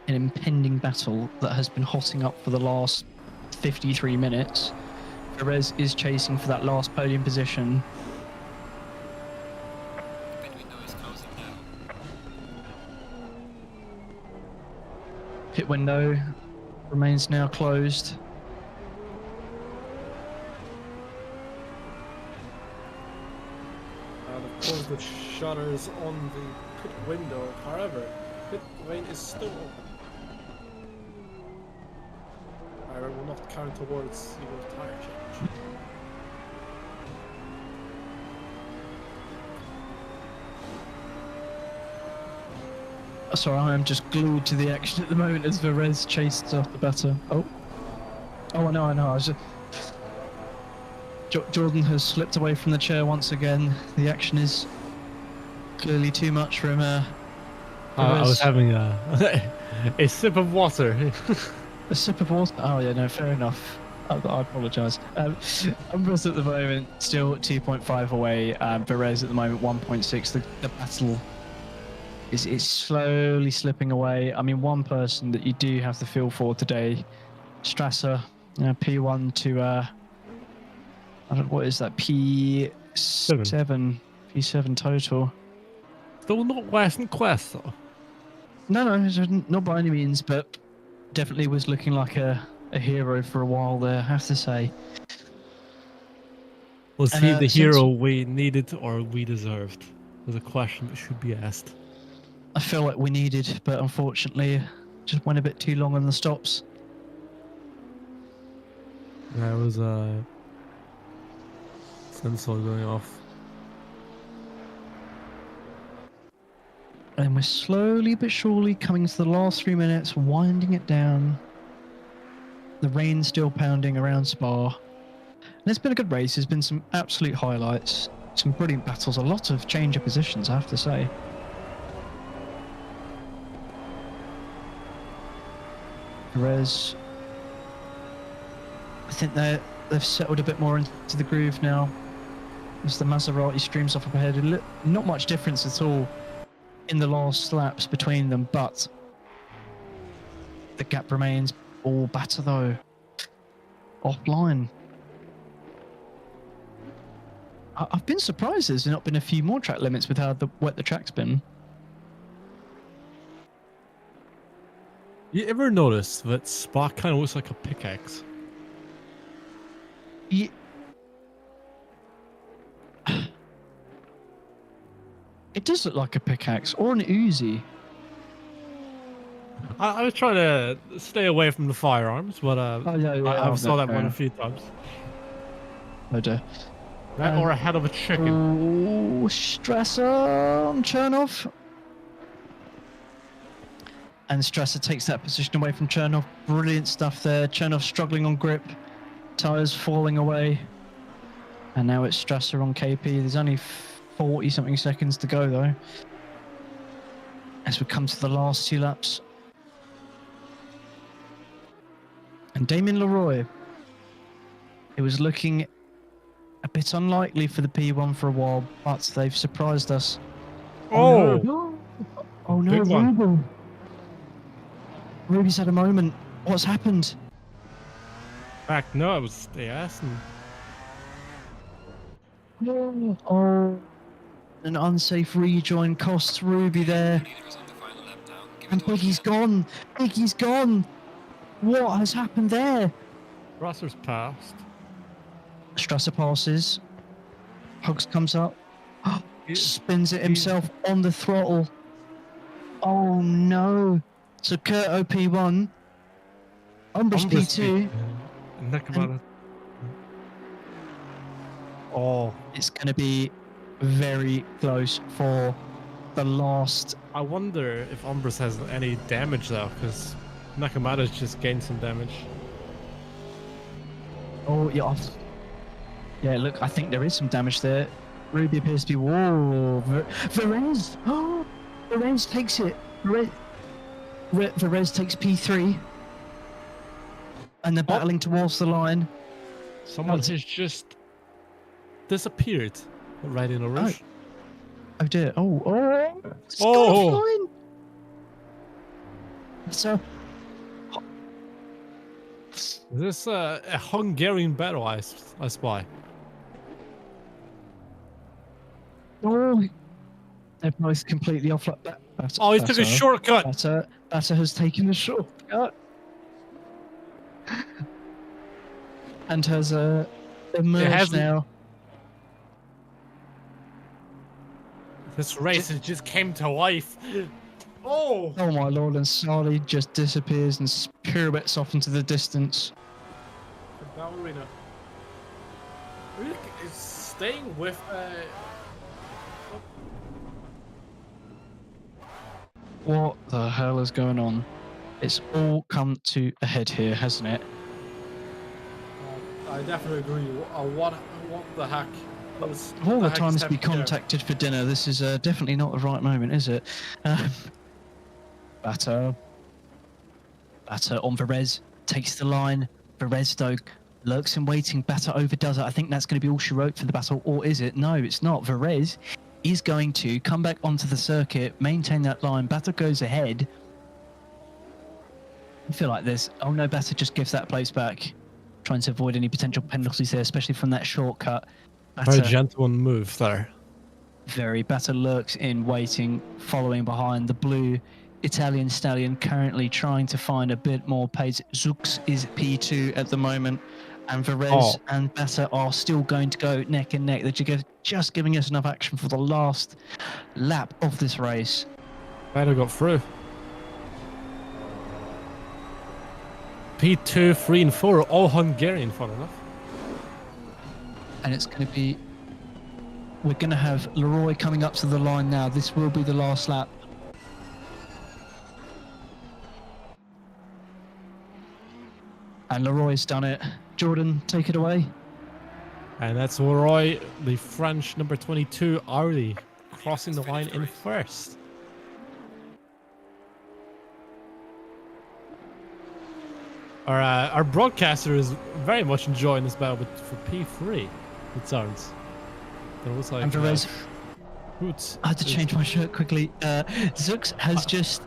an impending battle that has been hotting up for the last 53 minutes. Perez is chasing for that last podium position. Pit window is closing now. Pit window remains now closed. And of course the shutters on the pit window. However, pit lane is still open. I will not count towards your tire change. Sorry, I'm just glued to the action at the moment as Perez chases off the batter. Oh, I know. I was just... Jordan has slipped away from the chair once again. The action is clearly too much for him. I was having a a sip of water. A sip of water. Oh yeah, no, fair enough. I apologise. Umbras at the moment still 2.5 away. Perez at the moment 1.6. The battle is slowly slipping away. I mean, one person that you do have to feel for today, Strasser, P1 to I don't know, what is that? P7. P7 total. Still not worse than Quest though. No, not by any means, but definitely was looking like a hero for a while there, I have to say. Was he the hero we needed or we deserved? Was a question that should be asked. I feel like we needed, but unfortunately, just went a bit too long on the stops. There was a sensor going off. And we're slowly but surely coming to the last 3 minutes, winding it down. The rain's still pounding around Spa. And it's been a good race. There's been some absolute highlights, some brilliant battles, a lot of change of positions, I have to say. Perez, I think they've settled a bit more into the groove now. As the Maserati streams off up ahead, not much difference at all in the last laps between them, but the gap remains. All batter though, offline. I've been surprised there's not been a few more track limits with how wet the track's been. You ever notice that Spa kind of looks like a pickaxe? Yeah. It does look like a pickaxe or an Uzi. I was trying to stay away from the firearms, but I've saw that one a few times. Oh dear. That or a head of a chicken. Oh, Strasser on Chernov. And Strasser takes that position away from Chernov. Brilliant stuff there. Chernov struggling on grip. Tyres falling away. And now it's Strasser on KP. There's only 40-something seconds to go, though. As we come to the last 2 laps. And Damien Leroy. It was looking a bit unlikely for the P1 for a while, but they've surprised us. Oh! No. Oh no, Ruby. Ruby's had a moment. What's happened? Back, no, it was the ass. Oh, an unsafe rejoin costs Ruby there. And Biggie's gone. Biggie's gone. What has happened there? Strasser's passed. Strasser passes. Hugs comes up. Spins it himself on the throttle. Oh no. So Kurto P1. Umbris P2. Oh, it's going to be very close for the last. I wonder if Umbris has any damage though, because Nakamada's just gained some damage. Oh, yeah. Yeah, look, I think there is some damage there. Ruby appears to be... Whoa! Perez! Oh! Perez takes it. Perez takes P3. And they're battling towards the line. Someone has just disappeared right in a rush. Oh dear. Oh! It's Oh! gone So, Is this a Hungarian battle I spy? oh, they're both completely off like that. Oh, he took a shortcut! Batter has taken a shortcut. And has emerged now. This race has just came to life. Oh! Oh my lord, and Sarli just disappears and pirouettes off into the distance. The ballerina. Really is staying with What the hell is going on? It's all come to a head here, hasn't it? I definitely agree. What the heck? Of all the times to be contacted for dinner, this is definitely not the right moment, is it? Batter on Perez, takes the line. Perez, though, lurks in waiting. Batter overdoes it. I think that's going to be all she wrote for the battle, or is it? No, it's not. Perez is going to come back onto the circuit, maintain that line. Batter goes ahead. I feel like this. Oh no, Batter just gives that place back, trying to avoid any potential penalties there, especially from that shortcut. Very gentle move there. Very Batter lurks in waiting, following behind the blue Italian stallion, currently trying to find a bit more pace. Zux is P2 at the moment, and Perez and Batter are still going to go neck and neck. They're just giving us enough action for the last lap of this race. Batter got through. P2, 3 and 4 are all Hungarian, fun enough. And it's going to be... We're going to have Leroy coming up to the line now. This will be the last lap. And Leroy's done it. Jordan, take it away. And that's Leroy, the French number 22, already crossing the line in first. Our broadcaster is very much enjoying this battle for P3, it sounds. It looks like... And Perez... Hoots. I had to change my shirt quickly. Zux has just...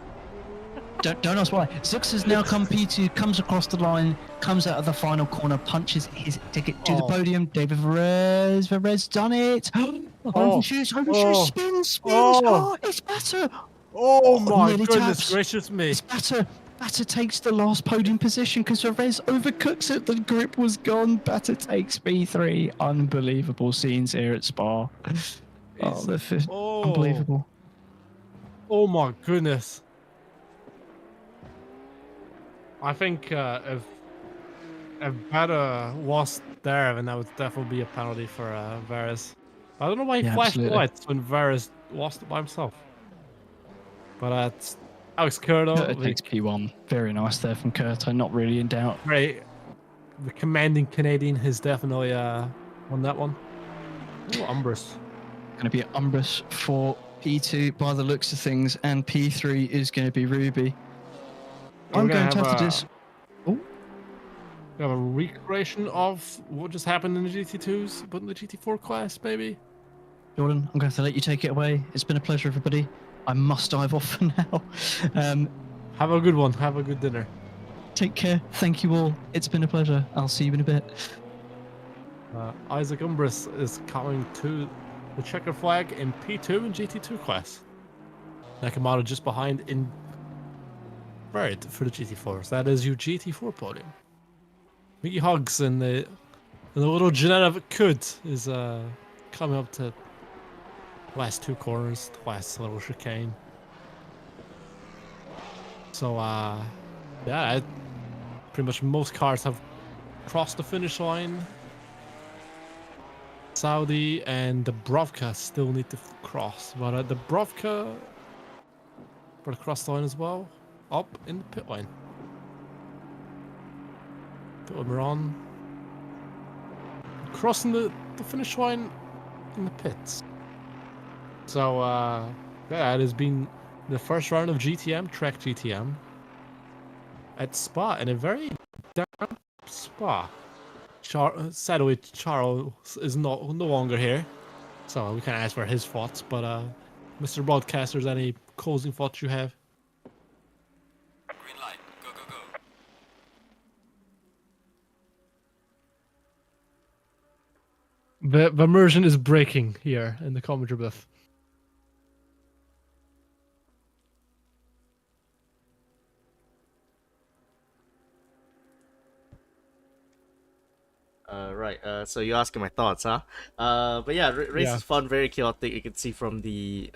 Don't ask why. Zux has now come P2, comes across the line, comes out of the final corner, punches his ticket to the podium. David Perez done it. Overshoots, spins. It's Batter. Oh my goodness taps. gracious me. It's Batter. Batter takes the last podium position because Perez overcooks it. The grip was gone. Batter takes P3. Unbelievable scenes here at Spa. Unbelievable. Oh my goodness. I think if Batter was there, then that would definitely be a penalty for Varys. I don't know why he flashed the lights when Varys lost it by himself. But it's Alex Curto. Takes P1. Very nice there from Curto. Not really in doubt. Right. The commanding Canadian has definitely won that one. Oh, Umbris. Going to be Umbris for P2 by the looks of things, and P3 is going to be Ruby. I'm going to have to just... Oh. We have a recreation of what just happened in the GT2s, but in the GT4 class, maybe? Jordan, I'm going to have to let you take it away. It's been a pleasure, everybody. I must dive off for now. Have a good one. Have a good dinner. Take care. Thank you all. It's been a pleasure. I'll see you in a bit. Isaac Umbris is coming to the checker flag in P2 and GT2 class. Nakamoto just behind in third for the GT4s. That is your GT4 podium. Mickey Hugs and the little Geneva Could is coming up to last two corners, last little chicane. So yeah, pretty much most cars have crossed the finish line. Saudi and the Brovka still need to cross, but the Brovka for the cross line as well, up in the pit lane. Miran crossing the finish line in the pits. So yeah, it has been the first round of GTM, Trek GTM at Spa, in a very damp Spa. Sadly, Charles is no longer here, so we can't ask for his thoughts. But Mr. Broadcasters, any closing thoughts you have? Green The immersion is breaking here in the commentary booth. Right. So you're asking my thoughts, huh? But yeah, race Yeah. is fun, very chaotic. You can see from the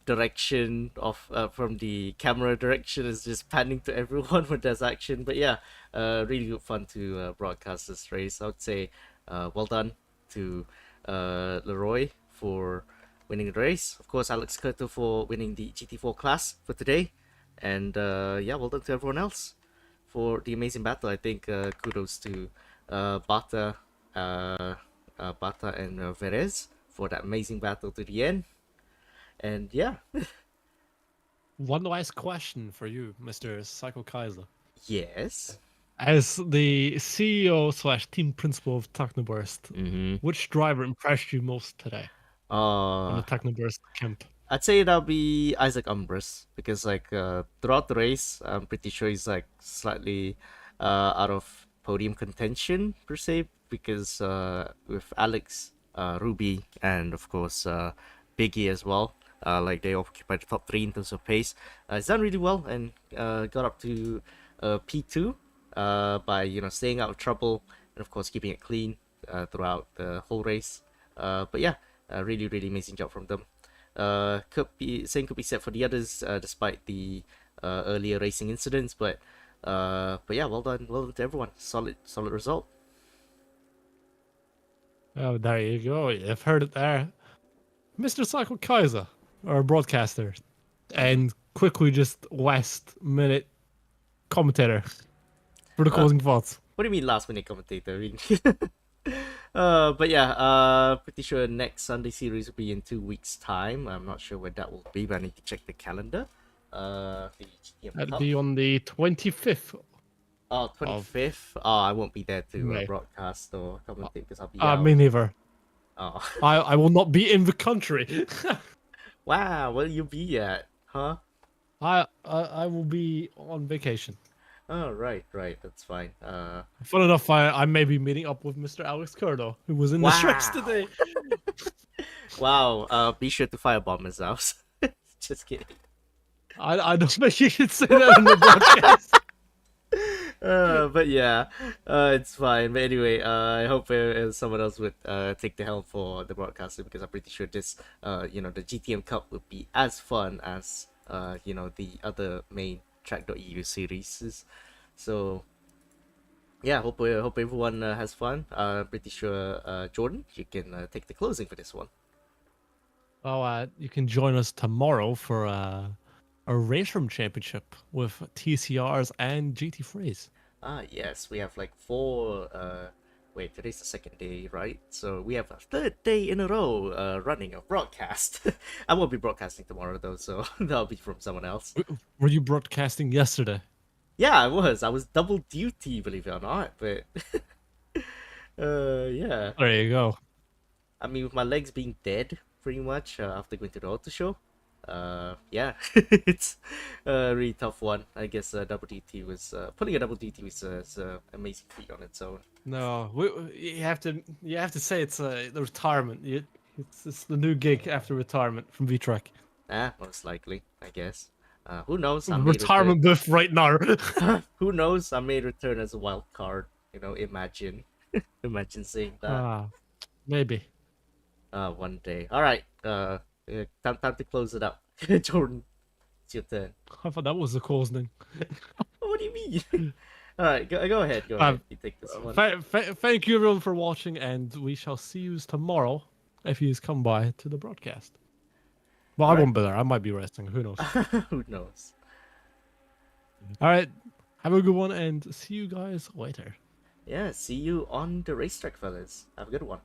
direction of from the camera direction is just panning to everyone when there's action. But yeah, really good fun to broadcast this race. I would say, well done to Leroy for winning the race. Of course, Alex Curto for winning the GT4 class for today, and yeah, well done to everyone else for the amazing battle. I think kudos to Bata, Bata and Verez for that amazing battle to the end. And yeah, One last question for you, Mr. Psycho Kaiser. yes. As the CEO slash team principal of Technoburst, Mm-hmm. which driver impressed you most today on Uh, the Technoburst camp? I'd say that'll be Isaac Umbris because like throughout the race, I'm pretty sure he's like slightly out of podium contention per se because with Alex, Ruby, and of course Biggie as well. Like they occupied the top three in terms of pace. He's done really well and got up to P2 by staying out of trouble and of course keeping it clean throughout the whole race. But yeah, really amazing job from them. Same could be said for the others, despite the earlier racing incidents. But yeah, well done to everyone. Solid result. Oh, there you go. You've heard it there. Mr. Psycho Kaiser, our broadcaster, and quickly just last minute commentator for the closing thoughts. What do you mean last minute commentator? I mean, but yeah, pretty sure next Sunday series will be in 2 weeks' time. I'm not sure when that will be, but I need to check the calendar. The GTM That'd Cup. be on the 25th. Oh, 25th. Oh, I won't be there to May. broadcast or commentate because I'll be out. Me neither. Oh, I will not be in the country. wow. Where you be at? Huh? I will be on vacation. Oh, right. That's fine. Fun enough, I may be meeting up with Mr. Alex Curdo, who was in the tracks Wow. today. Wow. Be sure to firebomb his house. Just kidding. I don't think you should say that in the broadcast. But yeah, it's fine. But anyway, I hope someone else would take the helm for the broadcasting because I'm pretty sure this, the GTM Cup would be as fun as the other main tracc.eu series. So yeah, hope everyone has fun. Pretty sure Jordan, you can take the closing for this one. Oh, you can join us tomorrow for a race room championship with TCRs and GT3s. Yes, we have like 4 wait, today's the second day, right? So we have a third day in a row running a broadcast. I won't be broadcasting tomorrow though, so that'll be from someone else. Were you broadcasting yesterday? Yeah, I was double duty, believe it or not, but yeah. There you go. I mean, with my legs being dead pretty much after going to the auto show, yeah, it's a really tough one. I guess double DT was putting a double DT was an amazing feat on its own. No, you have to say it's the retirement. It's the new gig after retirement from VTrack. Most likely, I guess. Who knows? I may Retirement booth right now. Who knows? I may return as a wild card. Imagine, imagine saying that. Maybe. One day. All right. Time to close it up. Jordan, it's your turn. I thought that was the closing. What do you mean? All right, go ahead. Go ahead. You take this one. Thank you everyone for watching, and we shall see you tomorrow if you come by to the broadcast. Well, I won't be there. I might be resting. Who knows? Who knows? All right. Have a good one, and see you guys later. Yeah, see you on the racetrack, fellas. Have a good one.